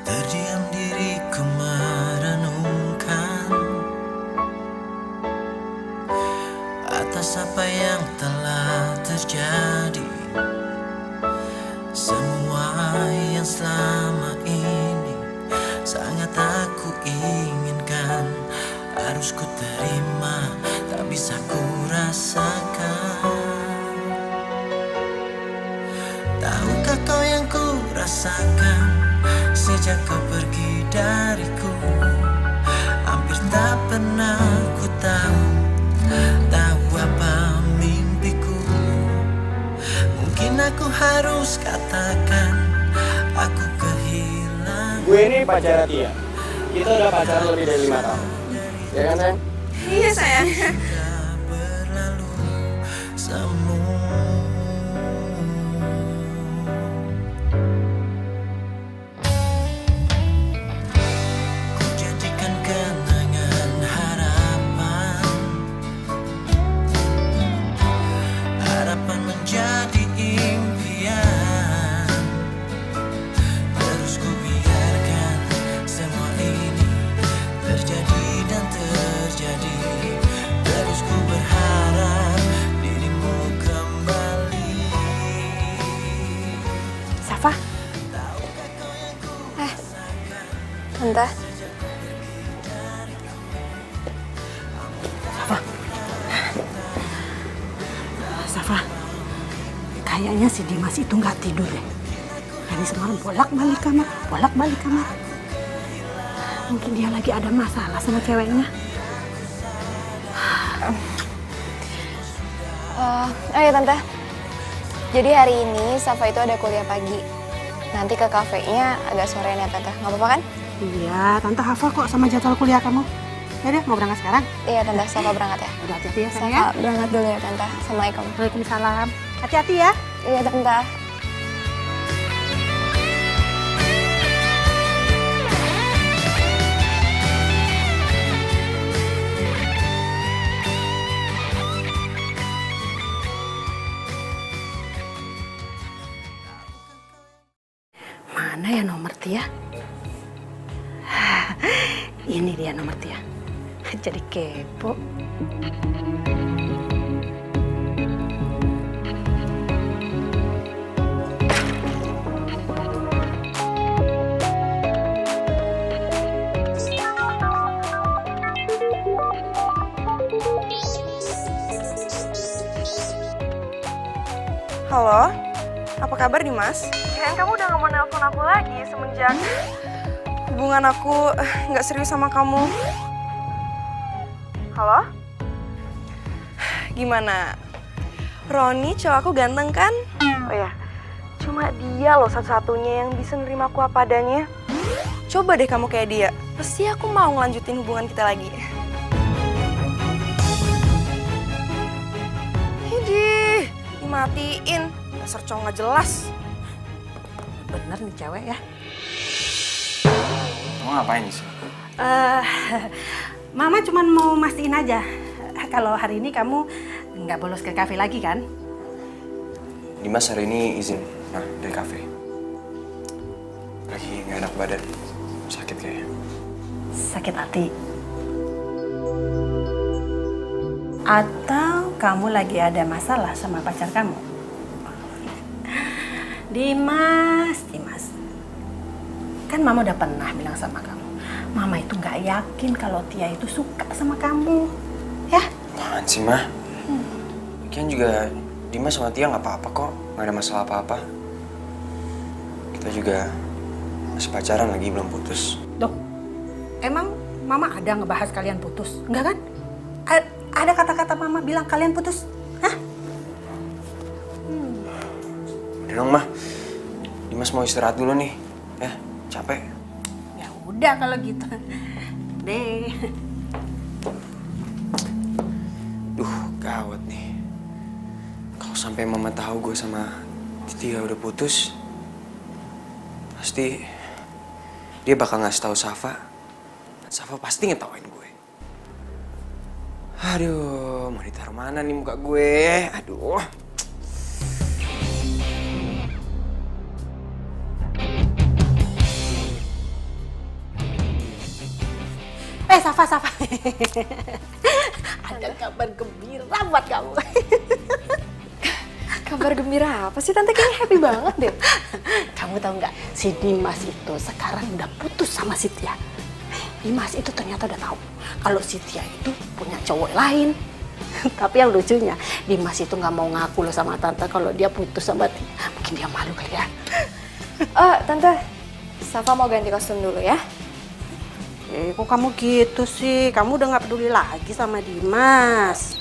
Terdiam diriku merenungkan atas apa yang telah terjadi. Semua yang selama ini sangat aku inginkan, harus ku terima, tak bisa ku rasakan. Tahukah kau yang ku rasakan sejak kau pergi dariku? Hampir tak pernah ku tahu apa mimpiku. Mungkin aku harus katakan aku kehilangan. Gue ini pacarnya Tia. Kita udah pacaran lebih dari 5 tahun. Ya kan, sayang? Iya sayang. Sudah berlalu semua. Ku jadikan kenangan harapan menjadi impian. Terus ku biarkan semua ini terjadi dan terjadi. Terus ku berharap dirimu kembali. Safa. Tante. Safa, kayaknya si Dimas itu nggak tidur deh. Dari semalam bolak-balik kamar. Mungkin dia lagi ada masalah sama ceweknya. Ya Tante. Jadi hari ini Safa itu ada kuliah pagi. Nanti ke kafenya agak sorean ya Tante. Nggak apa-apa kan? Iya, Tante hafal kok sama jadwal kuliah kamu. Ya deh, mau berangkat sekarang? Iya Tante, Safa berangkat ya. Udah hati-hati ya sayang ya. Safa berangkat dulu ya Tante. Assalamualaikum. Waalaikumsalam. Hati-hati ya. Iya Tante. Mana ya nomor Tia? Ini dia nomor Tia. Jadi kepo. Halo, apa kabar Dimas? Kirain kamu udah gak mau nelpon aku lagi semenjak hubungan aku gak serius sama kamu. Halo? Gimana? Roni cowok aku ganteng kan? Oh ya, cuma dia loh satu-satunya yang bisa nerima aku apa adanya. Coba deh kamu kayak dia, pasti aku mau ngelanjutin hubungan kita lagi. Hidih, dimatiin. Dasar cowok gak jelas. Bener nih cewek ya. Mau ngapain sih? Mama cuma mau mastiin aja kalau hari ini kamu nggak bolos ke kafe lagi kan? Dimas hari ini izin dari kafe. Lagi nggak enak badan, sakit kayaknya. Sakit hati. Atau kamu lagi ada masalah sama pacar kamu? Dimas. Kan Mama udah pernah bilang sama kamu. Mama itu nggak yakin kalau Tia itu suka sama kamu. Ya? Apaan sih, Mah? Lagian juga Dimas sama Tia nggak apa-apa kok. Nggak ada masalah apa-apa. Kita juga masih pacaran lagi, belum putus. Duh, emang Mama ada ngebahas kalian putus? Enggak kan? Ada kata-kata Mama bilang kalian putus? Hah? Udah dong, Mah. Dimas mau istirahat dulu nih. Ya, capek. Ya udah kalau gitu. Deh. Duh, gawat nih. Kalau sampai Mama tahu gue sama Tia udah putus, pasti dia bakal ngasih tahu Safa. Dan Safa pasti ngetawain gue. Aduh, mau ditaruh mana nih muka gue? Aduh. Safa. Ada kabar gembira buat kamu. Kabar gembira apa sih Tante? Kayaknya happy banget deh. Kamu tahu nggak, si Dimas itu sekarang udah putus sama si Tia. Dimas itu ternyata udah tahu kalau si Tia itu punya cowok lain. Tapi yang lucunya, Dimas itu nggak mau ngaku loh sama Tante kalau dia putus sama Tia. Mungkin dia malu kali ya. Tante, Safa mau ganti kostum dulu ya. Kok kamu gitu sih? Kamu udah nggak peduli lagi sama Dimas.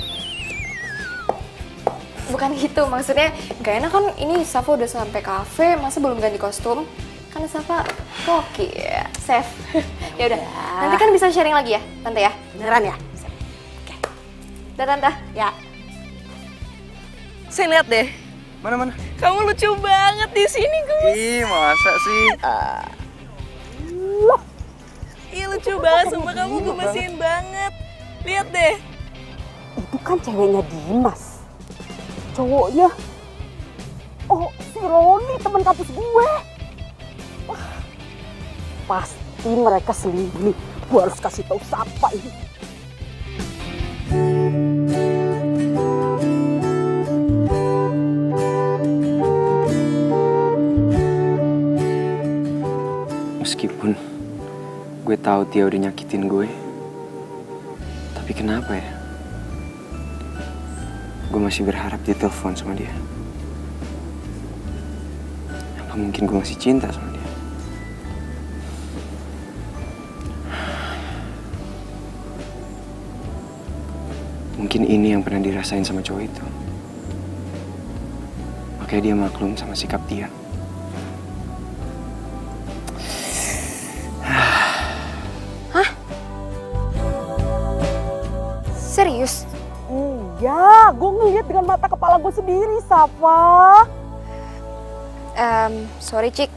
Bukan gitu, maksudnya gak enak kan ini Safa udah sampai kafe, masa belum ganti kostum? Kan Safa koki ya, chef. Ya udah, nanti kan bisa sharing lagi ya, Tante ya? Beneran ya? Oke. Udah Tante? Ya. Saya lihat deh. Mana? Kamu lucu banget di sini, Gus. Ih, masa sih? Iya lucu banget, sumpah kamu gemesin banget. Lihat deh. Itu kan ceweknya Dimas. Cowoknya. Oh, si Roni teman kampus gue. Wah, pasti mereka selingkuh. Gue harus kasih tahu siapa ini. Meskipun gue tahu Tia udah nyakitin gue, tapi kenapa ya? Gue masih berharap ditelepon sama dia. Apa mungkin gue masih cinta sama dia? Mungkin Mungkin ini yang pernah dirasain sama cowok itu. Makanya dia maklum sama sikap dia. Serius? Iya, gue ngeliat dengan mata kepala gue sendiri, Safa. Sorry Cik,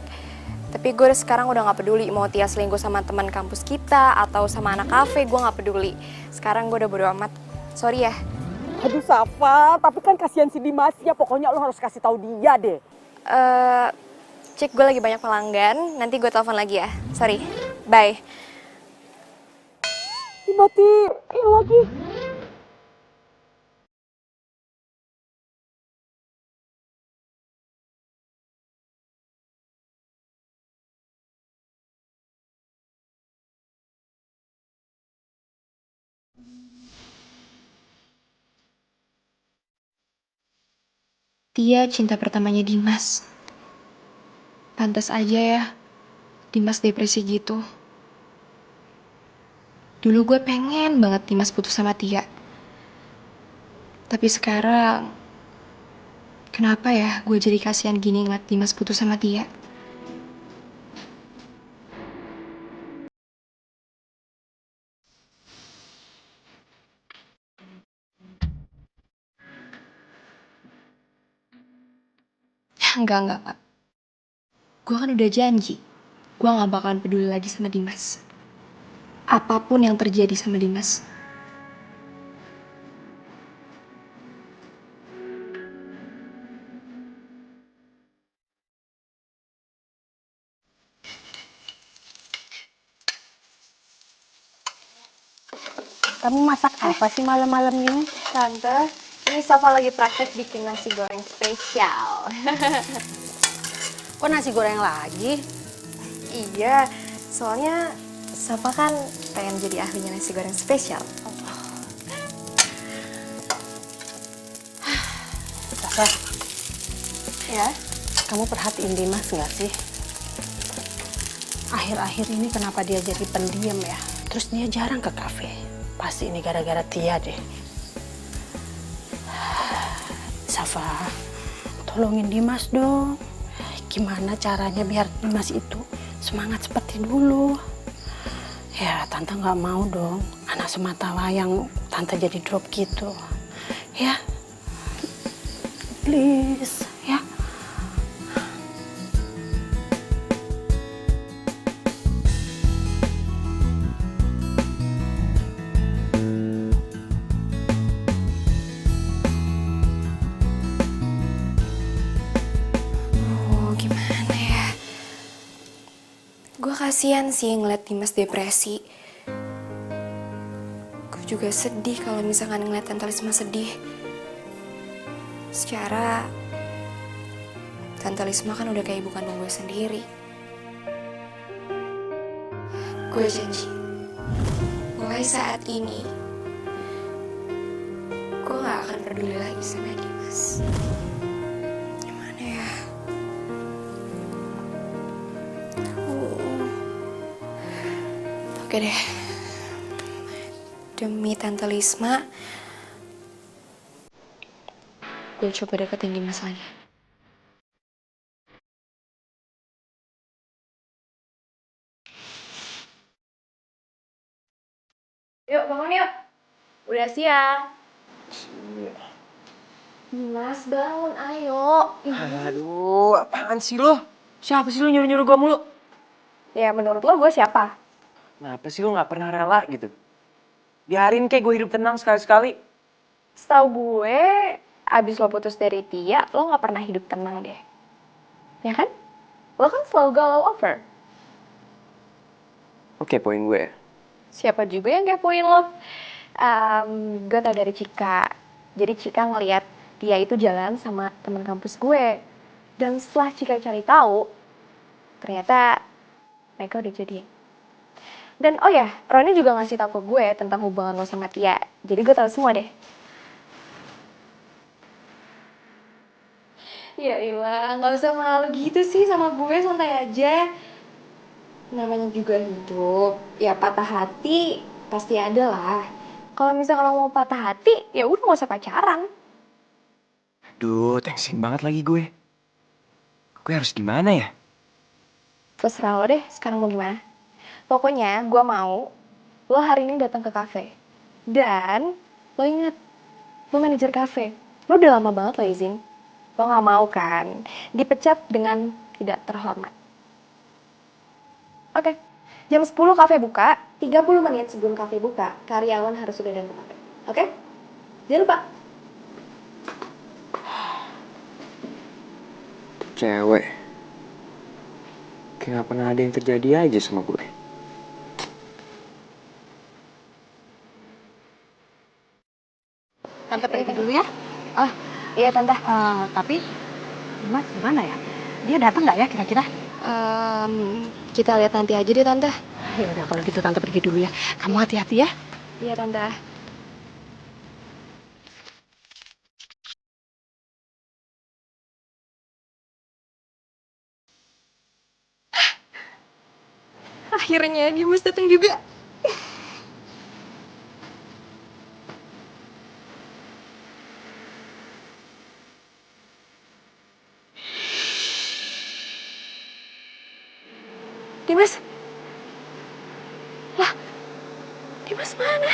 tapi gue sekarang udah gak peduli mau Tia selingkuh sama teman kampus kita atau sama anak kafe, gue gak peduli. Sekarang gue udah bodo amat. Sorry ya. Aduh Safa, tapi kan kasihan si Dimas ya, pokoknya lo harus kasih tahu dia deh. Cik, gue lagi banyak pelanggan, nanti gue telepon lagi ya. Sorry, bye. Dimatiin lagi. Tia cinta pertamanya Dimas. Pantas aja ya, Dimas depresi gitu. Dulu gue pengen banget Dimas putus sama Tia. Tapi sekarang, kenapa ya gue jadi kasihan gini ngeliat Dimas putus sama Tia? Enggak. Gue kan udah janji, gue gak bakalan peduli lagi sama Dimas. Apapun yang terjadi sama Dimas. Kamu masak apa sih malam-malam ini? Tante, ini Safa lagi praktek bikin nasi goreng spesial. Kok nasi goreng lagi? Iya, soalnya Safa kan pengen jadi ahlinya nasi goreng spesial. Safa, Ya? kamu perhatiin Dimas nggak sih? Akhir-akhir ini kenapa dia jadi pendiam ya? Terus dia jarang ke kafe. Pasti ini gara-gara Tia deh. Safa, tolongin Dimas dong. Gimana caranya biar Dimas itu semangat seperti dulu? Ya, Tante nggak mau dong anak semata wayang Tante jadi drop gitu. Ya, please, ya. Oh, gimana ya? Gue kasihan sih ngeliat Dimas depresi. Gue juga sedih kalau misalkan ngeliat Tante Risma sedih. Secara Tante Risma kan udah kayak ibu kandung gue sendiri. Gue janji, mulai saat ini, gue gak akan peduli lagi sama Dimas. Gimana ya? Oke deh. Demi Tante Risma, gue coba deketin Dimas lagi. Yuk, bangun yuk. Udah siang. Dimas, bangun, ayo. Aduh, apaan sih lo? Siapa sih lo nyuruh-nyuruh gue mulu? Ya, menurut lo gue siapa? Kenapa sih lo gak pernah rela gitu? Biarin kayak gue hidup tenang sekali-sekali. Setahu gue, abis lo putus dari Tia, lo gak pernah hidup tenang deh. Ya kan? Lo kan selalu galau over. Oke, poin gue. Siapa juga yang kepoin lo? Gue tau dari Cika. Jadi Cika ngeliat dia itu jalan sama teman kampus gue. Dan setelah Cika cari tahu, ternyata mereka udah jadian. Dan oh ya, Roni juga ngasih tahu ke gue tentang hubungan lo sama Tia. Jadi gue tahu semua deh. Ya ilah, nggak usah malu gitu sih sama gue, santai aja. Namanya juga hidup, ya patah hati pasti ada lah. Kalau misalnya lo mau patah hati, ya udah gak usah pacaran. Duh, tensin banget lagi gue. Gue harus gimana ya? Terserah lo deh, sekarang mau gimana. Pokoknya gue mau lo hari ini datang ke kafe. Dan lo inget, lo manajer kafe. Lo udah lama banget lo izin. Lo gak mau kan dipecat dengan tidak terhormat. Oke, jam 10 kafe buka, 30 menit sebelum kafe buka, karyawan harus sudah datang ke kafe. Oke? Jangan lupa. Cewek. Kayak gak pernah ada yang terjadi aja sama gue. Tante pergi dulu ya. Oh, iya tante. Tapi Mas gimana ya? Dia datang nggak ya kira-kira? Kita lihat nanti aja deh tante. Ya udah kalau gitu tante pergi dulu ya. Kamu hati-hati ya. Iya tante. Akhirnya Dimas datang juga. Dimas. Lah, Dimas mana?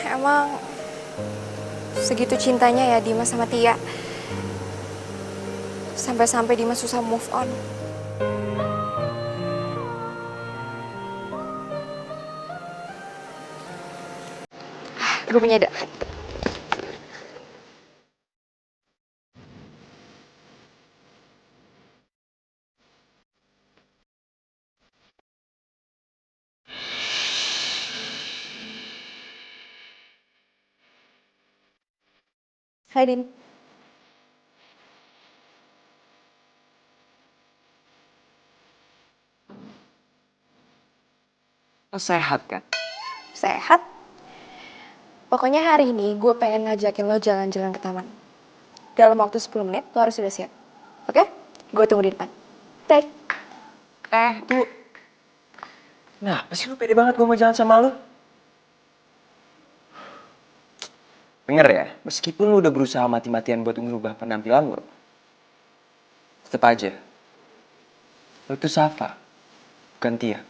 Emang segitu cintanya ya Dimas sama Tia. Sampai-sampai Dimas susah move on. Gue punya ide. Hai Din. Lo sehat kan? Sehat? Pokoknya hari ini gue pengen ngajakin lo jalan-jalan ke taman. Dalam waktu 10 menit lo harus sudah siap. Oke? Gue tunggu di depan. Take. Tuh. Nah, pasti lu pede banget gue mau jalan sama lu. Denger ya, meskipun lu udah berusaha mati-matian buat ngubah penampilan lu, tetep aja, lu tuh Safa, bukan Tia.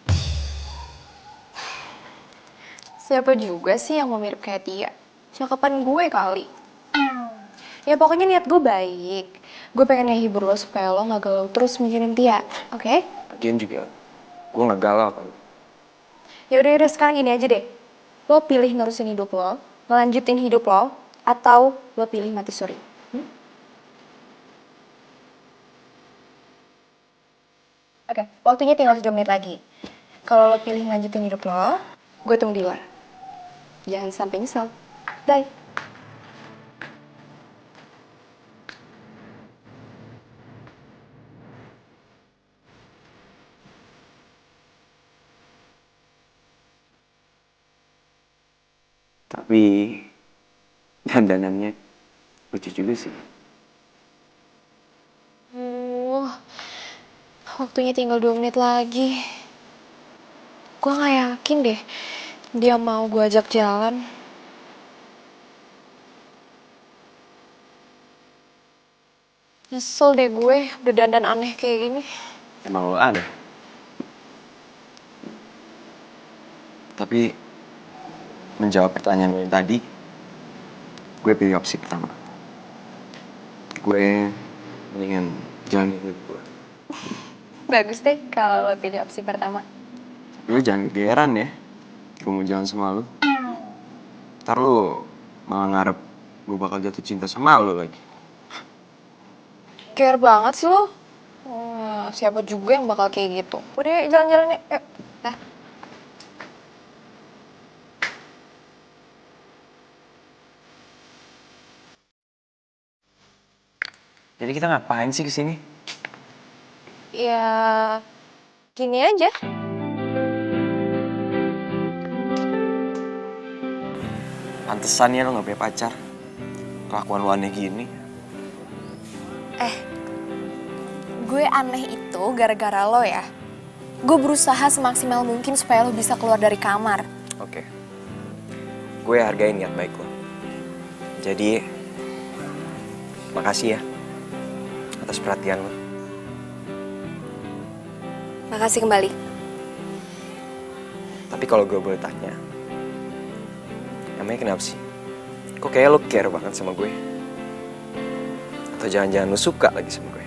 Siapa juga sih yang mau mirip kayak Tia? Cakapan gue kali. Ya pokoknya niat gue baik. Gue pengen ngehibur lo supaya lo gak galau terus mikirin Tia. Oke? Lagian juga, gue gak galau kan. Yaudah sekarang gini aja deh. Lo pilih nerusin hidup lo, ngelanjutin hidup lo, atau lo pilih mati suri. Oke, waktunya tinggal 7 menit lagi. Kalau lo pilih ngelanjutin hidup lo, gue tunggu di luar. Jangan sampai nyesel. Bye. Tapi, dandanannya lucu juga sih. Waktunya tinggal 2 menit lagi. Gue gak yakin deh dia mau gue ajak jalan. Nyesel deh gue udah dandan aneh kayak gini. Emang lo aneh. Tapi, menjawab pertanyaan lo yang tadi, gue pilih opsi pertama. Gue mendingan jalanin hidup gue. Bagus deh kalau lo pilih opsi pertama. Gue jangan kegeeran ya, gue mau jalan sama lo. Ntar lo malah ngarep gue bakal jatuh cinta sama lo lagi. Care banget sih lo. Siapa juga yang bakal kayak gitu. Udah jalan-jalan yuk. Dah. Jadi kita ngapain sih kesini? Ya gini aja. Pantesan ya lo gak punya pacar. Kelakuan lo aneh gini. Gue aneh itu gara-gara lo ya. Gue berusaha semaksimal mungkin supaya lo bisa keluar dari kamar. Oke. Gue hargain niat baik lo. Jadi, makasih ya atas perhatian lo. Makasih kembali. Tapi kalau gue boleh tanya, emangnya kenapa sih? Kok kayak lo care banget sama gue? Atau jangan-jangan lo suka lagi sama gue?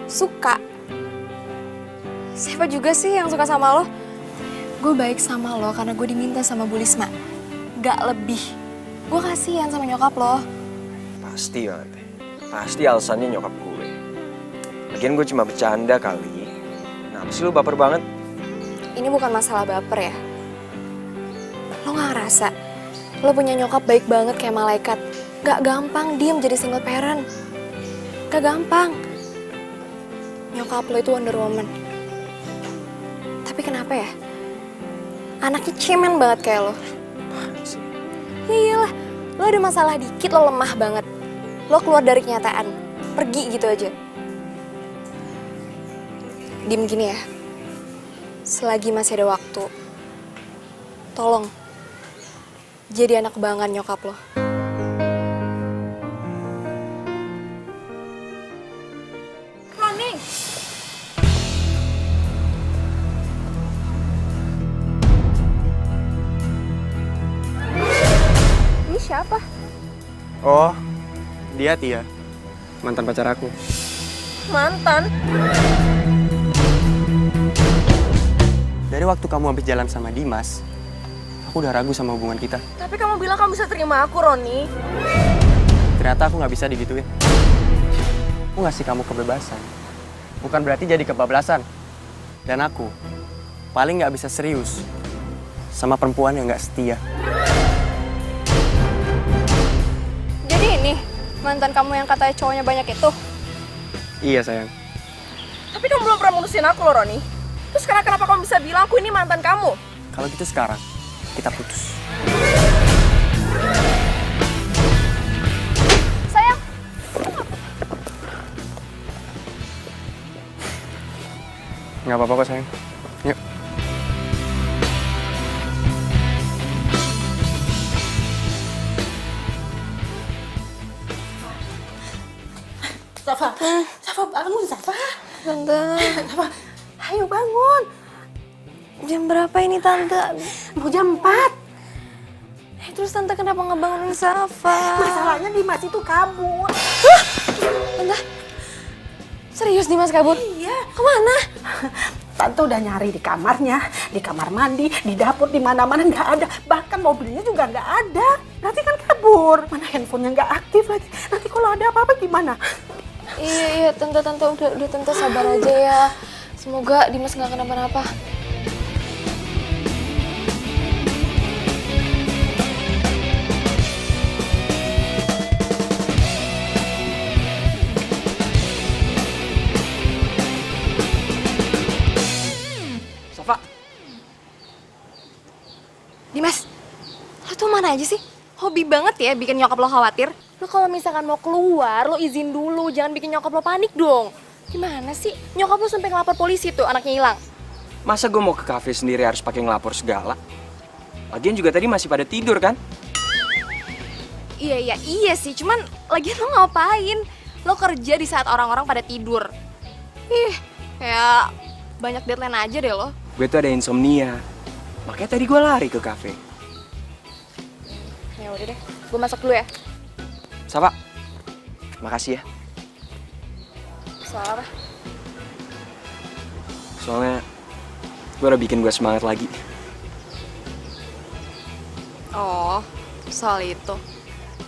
Suka? Siapa juga sih yang suka sama lo? Gue baik sama lo karena gue diminta sama Bu Lisma. Gak lebih. Gue kasihan sama nyokap lo. Pasti banget. Pasti alasannya nyokap gue. Lagian gue cuma bercanda kali. Kenapa sih lo baper banget? Ini bukan masalah baper ya. Lo gak ngerasa? Lo punya nyokap baik banget kayak malaikat. Gak gampang diem jadi single parent. Gak gampang. Nyokap lo itu Wonder Woman. Tapi kenapa ya? Anaknya cemen banget kayak lo. Ya iyalah, lo ada masalah dikit lo lemah banget. Lo keluar dari kenyataan, pergi gitu aja. Diem gini ya, selagi masih ada waktu, tolong jadi anak kebanggaan nyokap lo. Roni! Ini siapa? Oh, dia Tia. Mantan pacar aku. Mantan? Dari waktu kamu habis jalan sama Dimas, aku udah ragu sama hubungan kita. Tapi kamu bilang kamu bisa terima aku, Roni. Ternyata aku nggak bisa digituin. Aku ngasih kamu kebebasan. Bukan berarti jadi kebablasan. Dan aku paling nggak bisa serius sama perempuan yang nggak setia. Jadi ini, mantan kamu yang katanya cowoknya banyak itu? Iya sayang. Tapi kamu belum pernah mutusin aku loh, Roni. Terus sekarang kenapa kamu bisa bilang aku ini mantan kamu? Kalau gitu sekarang kita putus. Sayang, Nggak apa-apa kok sayang. Yuk. Safa, Safa bangun Safa. Tante. Safa, ayo bangun. Jam berapa ini Tante? Mau jam 4. Terus Tante kenapa ngebangunin Safa? Masalahnya Dimas itu kabur. Tante, serius Dimas kabur? Iya. Kemana? Tante udah nyari di kamarnya, di kamar mandi, di dapur, di mana-mana nggak ada. Bahkan mobilnya juga nggak ada. Nanti kan kabur. Mana handphonenya nggak aktif lagi. Nanti kalau ada apa-apa gimana? Iya Tante udah Tante sabar aja ya. Semoga Dimas nggak kenapa-napa. Safa, Dimas, lo tuh mana aja sih? Hobi banget ya bikin nyokap lo khawatir. Lo kalau misalkan mau keluar, lo izin dulu. Jangan bikin nyokap lo panik dong. Gimana sih? Nyokap lo sampai ngelapor polisi tuh anaknya hilang. Masa gue mau ke kafe sendiri harus pakai ngelapor segala? Lagian juga tadi masih pada tidur kan? Iya sih. Cuman lagian lo ngapain? Lo kerja di saat orang-orang pada tidur. Ih, kayak banyak deadline aja deh lo. Gue tuh ada insomnia. Makanya tadi gue lari ke kafe. Ya udah deh, gue masak dulu ya. Safa, makasih ya. Soal apa? Soalnya gue udah bikin gue semangat lagi. Oh, soal itu.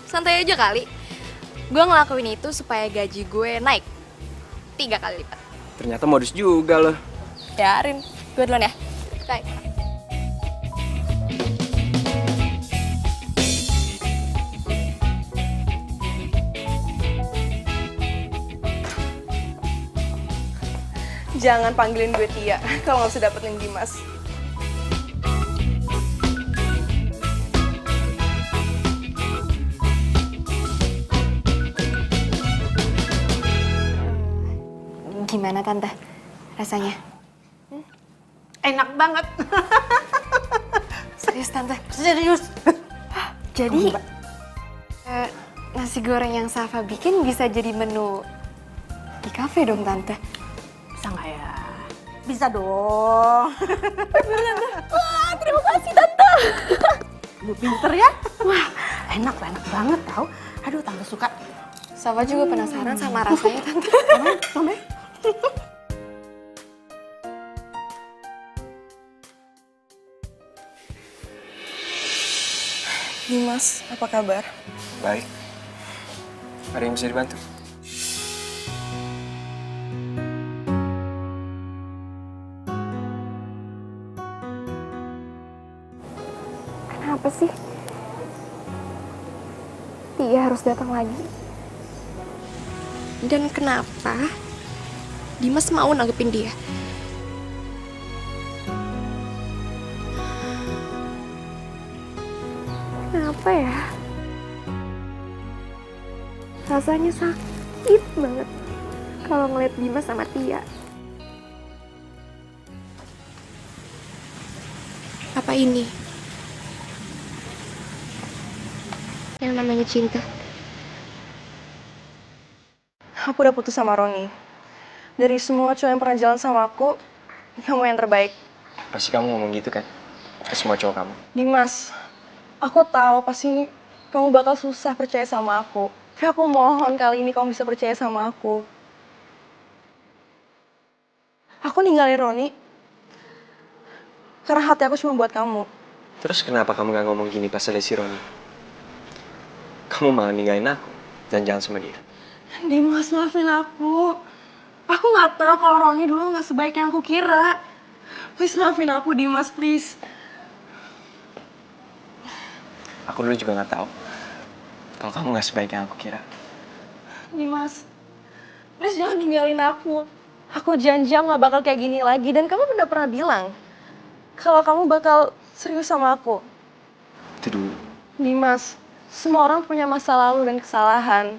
Santai aja kali. Gue ngelakuin itu supaya gaji gue naik 3 kali lipat. Ternyata modus juga loh. Biarin, gue duluan ya. Bye. Jangan panggilin gue Tia kalau nggak bisa dapetin Dimas. Gimana Tante? rasanya? Enak banget. Serius Tante? Serius. Jadi nasi goreng yang Safa bikin bisa jadi menu di kafe dong Tante? Bisa nggak ya? Bisa dong. Wah, terima kasih Tante. Lu pinter ya? Wah, enak banget tau. Aduh, Tante suka. Safa juga penasaran sama rasanya Tante. Mama. Dimas, apa kabar? Baik. Ada yang bisa dibantu? Kenapa sih? Dia harus datang lagi. Dan kenapa Dimas mau nanggepin dia? Kenapa ya? Rasanya sakit banget kalau ngeliat Dimas sama Tia. Apa ini yang namanya cinta? Aku udah putus sama Roni. Dari semua cowok yang pernah jalan sama aku, kamu yang terbaik. Pasti kamu ngomong gitu kan? Ke semua cowok kamu. Dimas, aku tahu pasti kamu bakal susah percaya sama aku. Tapi aku mohon kali ini kamu bisa percaya sama aku. Aku ninggalin Roni karena hati aku cuma buat kamu. Terus kenapa kamu gak ngomong gini pas ada si Roni? Kamu malah ninggalin aku dan jalan sama dia. Dimas, maafin aku. Aku nggak tahu kalau Roni dulu nggak sebaik yang aku kira. Please maafin aku, Dimas, please. Aku dulu juga nggak tahu kalau kamu nggak sebaik yang aku kira. Dimas, please jangan ninggalin aku. Aku janji nggak bakal kayak gini lagi. Dan kamu udah pernah bilang kalau kamu bakal serius sama aku. Itu dulu. Dimas, semua orang punya masa lalu dan kesalahan.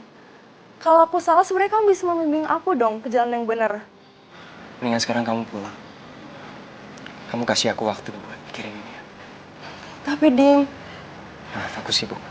Kalau aku salah, sebenarnya kamu bisa membimbing aku dong ke jalan yang benar. Mendingan sekarang kamu pulang. Kamu kasih aku waktu buat mikirin ini. Tapi Dim, Maaf, aku sibuk.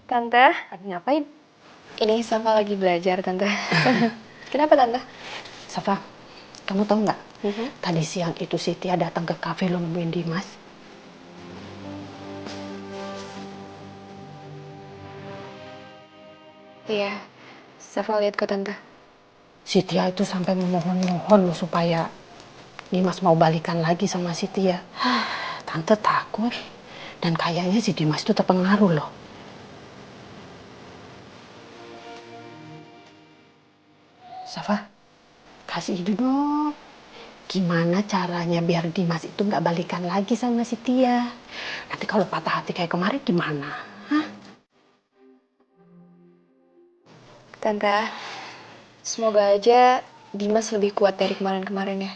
Tante, Lagi ngapain? ini Safa lagi belajar Tante. Kenapa Tante? Safa, kamu tahu nggak? Tadi siang itu si Tia datang ke kafe lo nemuin Dimas. Iya, Safa lihat kok Tante. Si Tia itu sampai memohon-mohon lo supaya Dimas mau balikan lagi sama si Tia. Tante takut. Dan kayaknya si Dimas itu terpengaruh loh. Safa, kasih ide dong. Gimana caranya biar Dimas itu nggak balikan lagi sama si Tia? Nanti kalau patah hati kayak kemarin gimana? Hah? Tante, semoga aja Dimas lebih kuat dari kemarin-kemarin ya.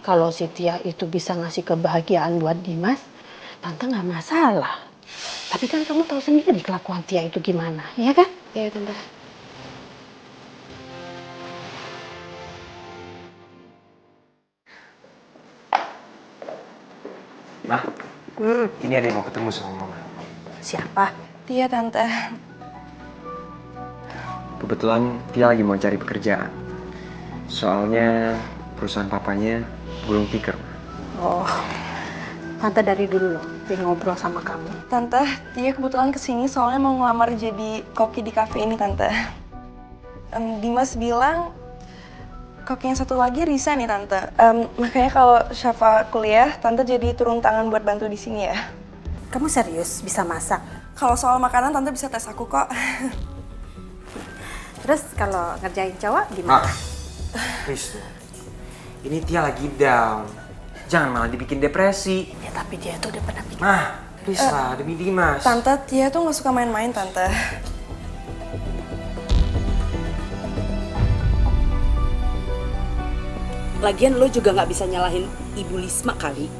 Kalau si Tia itu bisa ngasih kebahagiaan buat Dimas, Tante nggak masalah. Tapi kan kamu tahu sendiri kelakuan Tia itu gimana, ya kan? Iya Tante. Ma, ini ada yang mau ketemu sama Mama. Siapa? Tia Tante. Kebetulan dia lagi mau cari pekerjaan. Soalnya perusahaan papanya gulung tikar. Oh, Tante dari dulu loh, pengen ngobrol sama kamu. Tante, Tia kebetulan kesini soalnya mau ngelamar jadi koki di kafe ini, Tante. Dimas bilang koki yang satu lagi resign nih, Tante. Makanya kalau Syafa kuliah, Tante jadi turun tangan buat bantu di sini ya. Kamu serius bisa masak? Kalau soal makanan, Tante bisa tes aku kok. Terus kalau ngerjain cowok gimana? Please. Ini Tia lagi down. Jangan malah dibikin depresi. Ya tapi dia itu udah pernah bikin. Mah, please lah, demi Dimas. Tante, Tia tuh nggak suka main-main, Tante. Lagian lo juga nggak bisa nyalahin Ibu Lisma kali.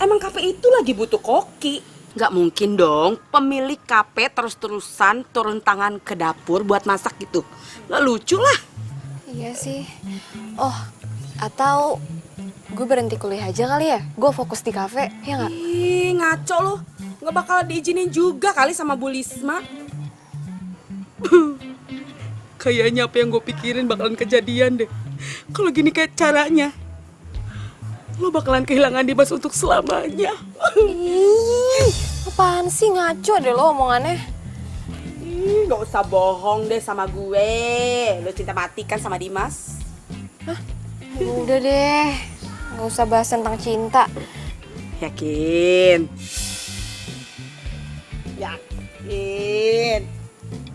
Emang kafe itu lagi butuh koki. Nggak mungkin dong pemilik kafe terus-terusan turun tangan ke dapur buat masak gitu. Lah lucu lah. Iya sih. Oh, atau gue berhenti kuliah aja kali ya? Gue fokus di kafe, ya nggak? Ih, ngaco lo. Nggak bakal diizinin juga kali sama Bu Lisma. Kayaknya apa yang gue pikirin bakalan kejadian deh. Kalau gini kayak caranya, lo bakalan kehilangan Dimas untuk selamanya. Ih, apaan sih, ngaco deh lo omongannya. Ih, nggak usah bohong deh sama gue. Lo cinta mati kan sama Dimas? Udah deh, nggak usah bahas tentang cinta. Yakin? Yakin?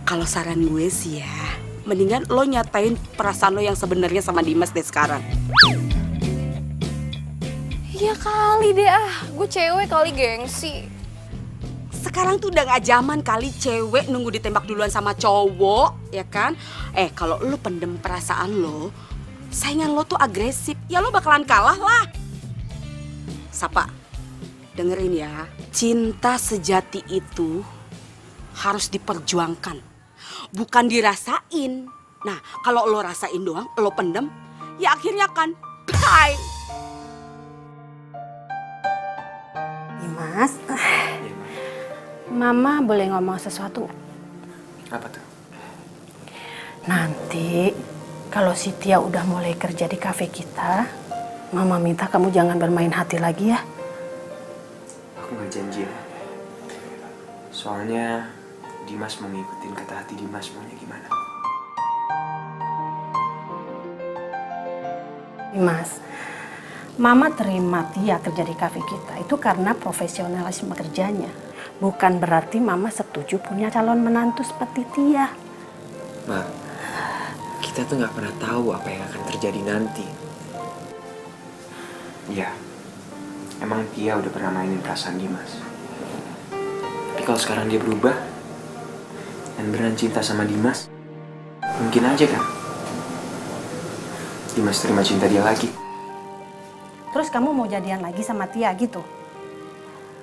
Kalau saran gue sih ya, mendingan lo nyatain perasaan lo yang sebenarnya sama Dimas deh sekarang. Iya kali deh gue cewek kali gengsi. Sekarang tuh udah gak zaman kali cewek nunggu ditembak duluan sama cowok, ya kan? Kalau lo pendem perasaan lo, saingan lo tuh agresif, ya lo bakalan kalah lah. Sapa, dengerin ya, cinta sejati itu harus diperjuangkan, bukan dirasain. Nah, kalau lo rasain doang, lo pendem, ya akhirnya kan bye. Dimas, Mama boleh ngomong sesuatu nggak? Apa tuh? Nanti kalau si Tia udah mulai kerja di kafe kita, Mama minta kamu jangan bermain hati lagi ya. Aku nggak janji ya. Soalnya Dimas mau ngikutin kata hati Dimas maunya gimana. Dimas, Mama terima Tia kerja di kafe kita itu karena profesionalisme kerjanya. Bukan berarti Mama setuju punya calon menantu seperti Tia. Ma, kita tuh nggak pernah tahu apa yang akan terjadi nanti. Ya, emang Tia udah pernah mainin perasaan Dimas. Tapi kalau sekarang dia berubah dan beneran cinta sama Dimas, mungkin aja kan Dimas terima cinta dia lagi. Terus kamu mau jadian lagi sama Tia gitu?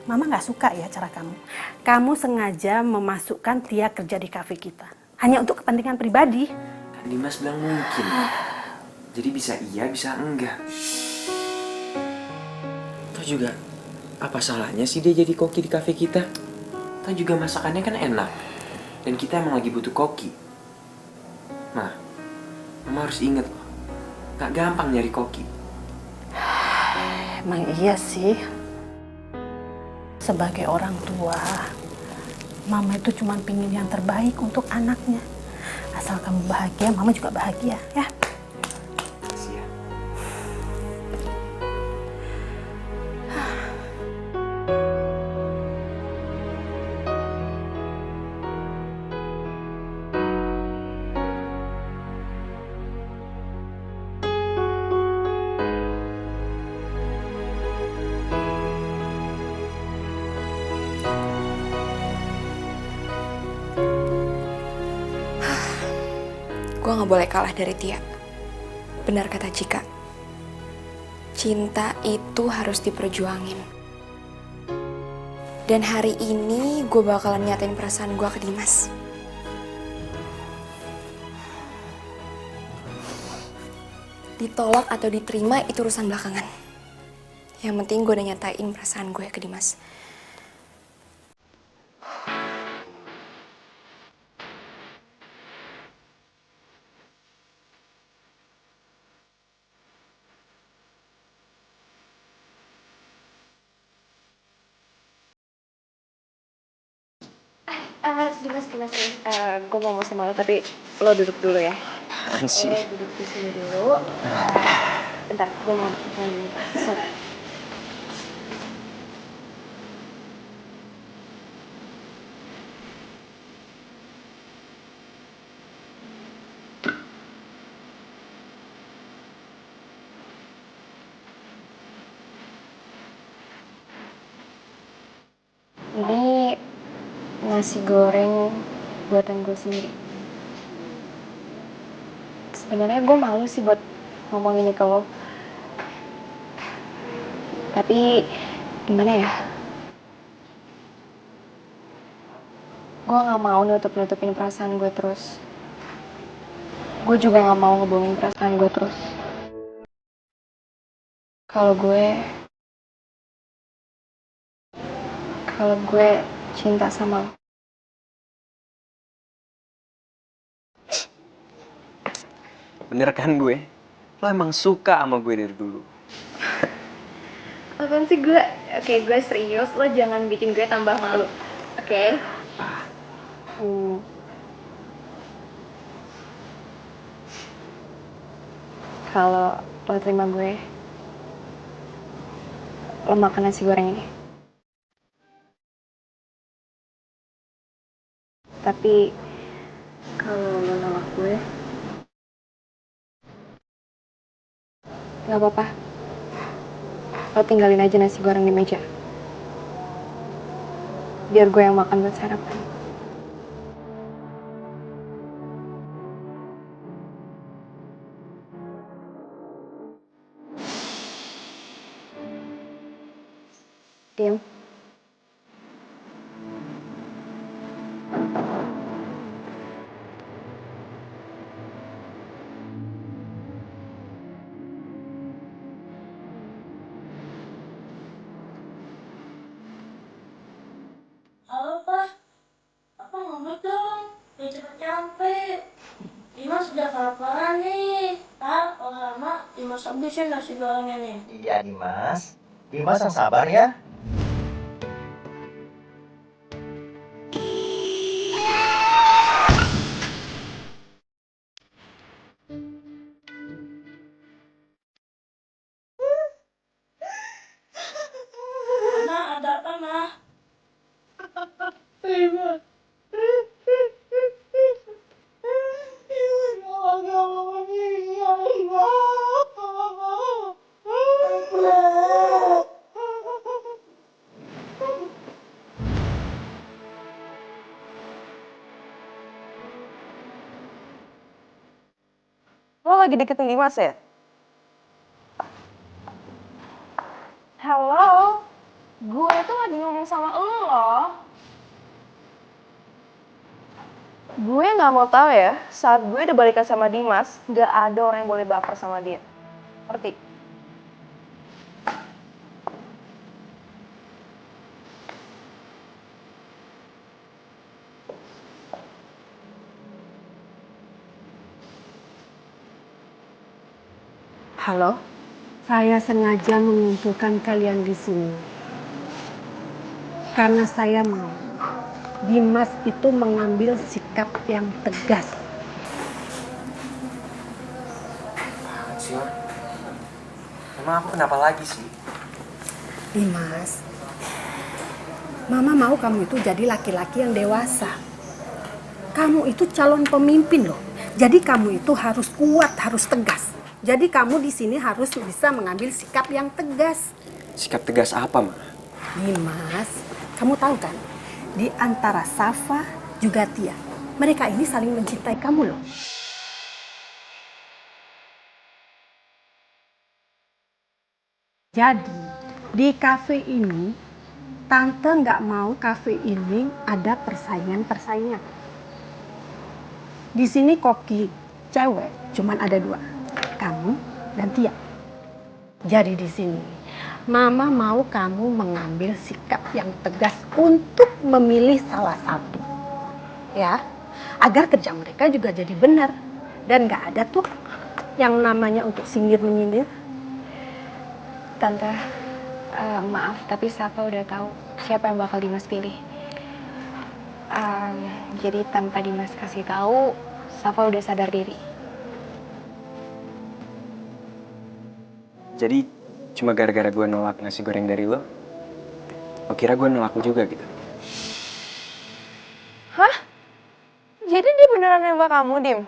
Mama nggak suka ya cara kamu. Kamu sengaja memasukkan Tia kerja di kafe kita. Hanya untuk kepentingan pribadi. Kan Dimas bilang mungkin. Jadi bisa iya, bisa enggak. Toh juga, apa salahnya sih dia jadi koki di kafe kita? Toh juga masakannya kan enak. Dan kita emang lagi butuh koki. Mama harus inget loh. Gak gampang nyari koki. Emang iya sih. Sebagai orang tua, Mama itu cuma pingin yang terbaik untuk anaknya. Asal kamu bahagia, Mama juga bahagia, ya. Makasih ya. Gue gak boleh kalah dari Tia. Benar kata Cika. Cinta itu harus diperjuangin. Dan hari ini gue bakalan nyatain perasaan gue ke Dimas. Ditolak atau diterima itu urusan belakangan. Yang penting gue udah nyatain perasaan gue ke Dimas. Dimas, gue mau sama lo tapi lo duduk dulu ya. Apaan sih? Lo duduk di sini dulu. Bentar, gue mau sorry. nasi goreng buatan gue sendiri. Sebenarnya gue malu sih buat ngomong ini ke lo. Tapi gimana ya? Gue gak mau nutup-nutupin perasaan gue terus. Gue juga gak mau ngebohongin perasaan gue terus. Kalau gue cinta sama lo. Bener kan gue? Lo emang suka sama gue dari dulu. Apaan sih gue? Oke, gue serius. Lo jangan bikin gue tambah malu. Oke? Kalau lo terima gue, lo makan nasi goreng ini. Tapi kalau lo nolak gue, gak apa-apa. Lo tinggalin aja nasi goreng di meja. Biar gue yang makan buat sarapan. Diam. Halo, Pak. Apa ngomong dong? Biar cepet nyampe. Dimas udah kelaparan nih. Pak, kalau lama Dimas habisin nasi gorengnya nih. Iya Dimas. Dimas yang sabar ya. Nah, ada apa, Mah? Lo lagi deketin Dimas ya? Halo, gue tuh lagi ngomong sama lo loh. Gue nggak mau tahu ya, saat gue udah balikan sama Dimas, nggak ada orang yang boleh baper sama dia. Ngerti? Halo, saya sengaja mengumpulkan kalian di sini karena saya mau Dimas itu mengambil sikap yang tegas. Apaan sih, Mar? Emang aku kenapa lagi sih? Dimas, Mama mau kamu itu jadi laki-laki yang dewasa. Kamu itu calon pemimpin loh. Jadi kamu itu harus kuat, harus tegas. Jadi kamu di sini harus bisa mengambil sikap yang tegas. Sikap tegas apa, Ma? Dimas, kamu tahu kan? Di antara Safa juga Tia, mereka ini saling mencintai kamu loh. Jadi di kafe ini, Tante nggak mau kafe ini ada persaingan-persaingan. Di sini koki cewek cuman ada 2, kamu dan Tia. Jadi di sini, Mama mau kamu mengambil sikap yang tegas untuk memilih salah satu. Ya, agar kerja mereka juga jadi benar. Dan nggak ada tuh yang namanya untuk sindir-menyindir. Tante, maaf tapi Safa udah tahu siapa yang bakal Dimas pilih. Jadi tanpa Dimas kasih tahu, Safa udah sadar diri. Jadi cuma gara-gara gue nolak nasi goreng dari lo kira gue nolak lo juga gitu? Hah? Jadi dia beneran nembak kamu, Dim?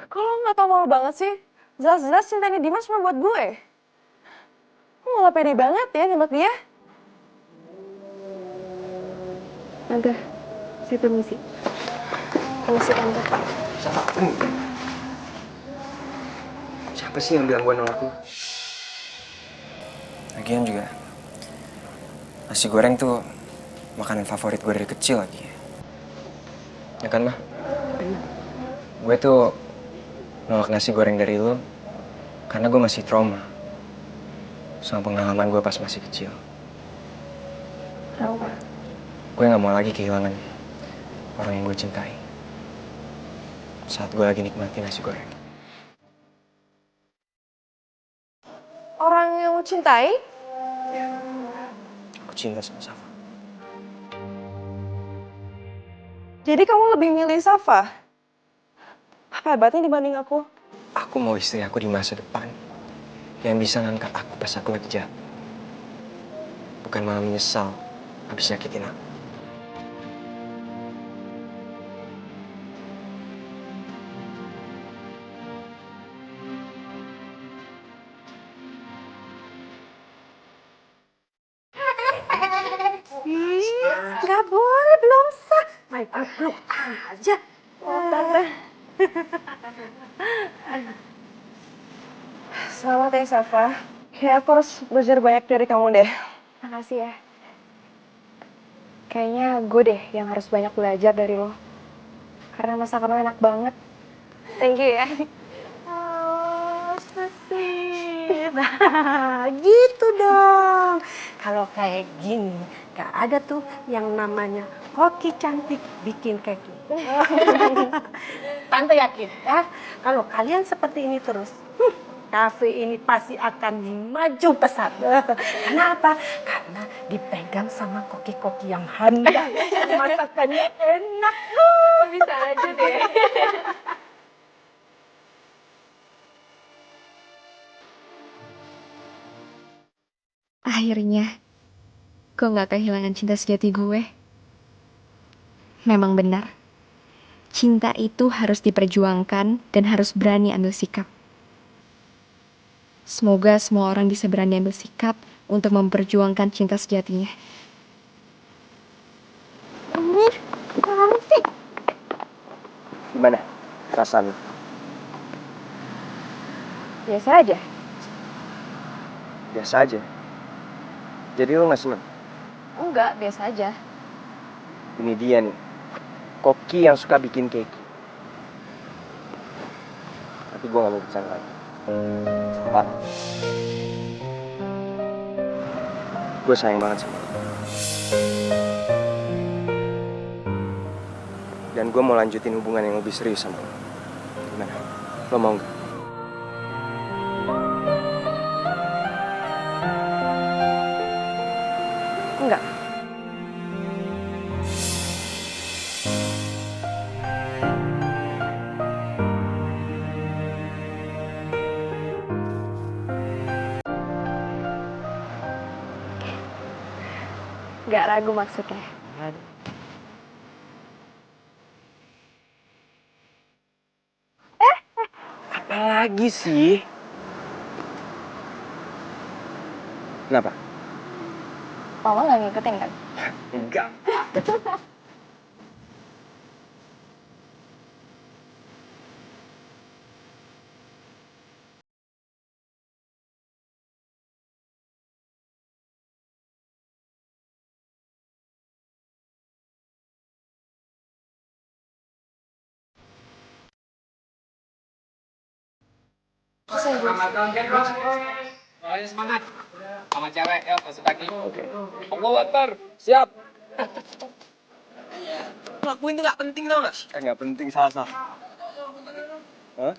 Kok lo nggak tau malu banget sih? Jelas-jelas cintanya Dimas cuma buat gue. Lo malah pede banget ya nembak dia. Tante, saya permisi. Permisi, Tante. Siapa sih yang bilang gue nolak lu? Lagian juga, nasi goreng tuh makanan favorit gue dari kecil lagi. Ya kan, mah? Gue tuh nolak nasi goreng dari lu karena gue masih trauma sama pengalaman gue pas masih kecil. Trauma? Gue gak mau lagi kehilangan orang yang gue cintai saat gue lagi nikmati nasi goreng. Orang yang lo cintai? Aku cinta sama Safa. Jadi kamu lebih milih Safa? Apa hebatnya dibanding aku? Aku mau istri aku di masa depan yang bisa ngangkat aku pas aku lagi jatuh. Bukan malah menyesal habis nyakitin aku. Nggak boleh, belum sah. Main peluk aja. Tante. Selamat ya, Safa. Kayak aku harus belajar banyak dari kamu deh. Makasih ya. Kayaknya gue deh yang harus banyak belajar dari lo. Karena masakan lo enak banget. Thank you ya. Oh, sweet. Nah, gitu dong. Kalau kayak gini, gak ada tuh yang namanya koki cantik bikin kayak gitu. Tante yakin ya, kalau kalian seperti ini terus, kafe ini pasti akan maju pesat. Kenapa? Karena dipegang sama koki-koki yang handal. Masakannya enak. Bisa aja deh. Akhirnya, gue gak kehilangan cinta sejati gue. Memang benar, cinta itu harus diperjuangkan dan harus berani ambil sikap. Semoga semua orang bisa berani ambil sikap untuk memperjuangkan cinta sejatinya. Gimana perasaan lu? Biasa aja. Biasa aja. Jadi lu gak seneng? Enggak, biasa aja. Ini dia nih, koki yang suka bikin keki. Tapi gue gak mau pesan lagi. Pak, gue sayang banget sama lu. Dan gue mau lanjutin hubungan yang lebih serius sama lo. Gimana? Lo mau gak? Enggak. Gak ragu maksudnya. Apa lagi sih? Kenapa? Mama gak ngikutin kan? Enggak. Semangat. Sama cewek, yuk masuk lagi. Oke. Allahu Akbar. Siap. Ngelakuin itu gak penting tau gak? Gak penting, salah. Hah?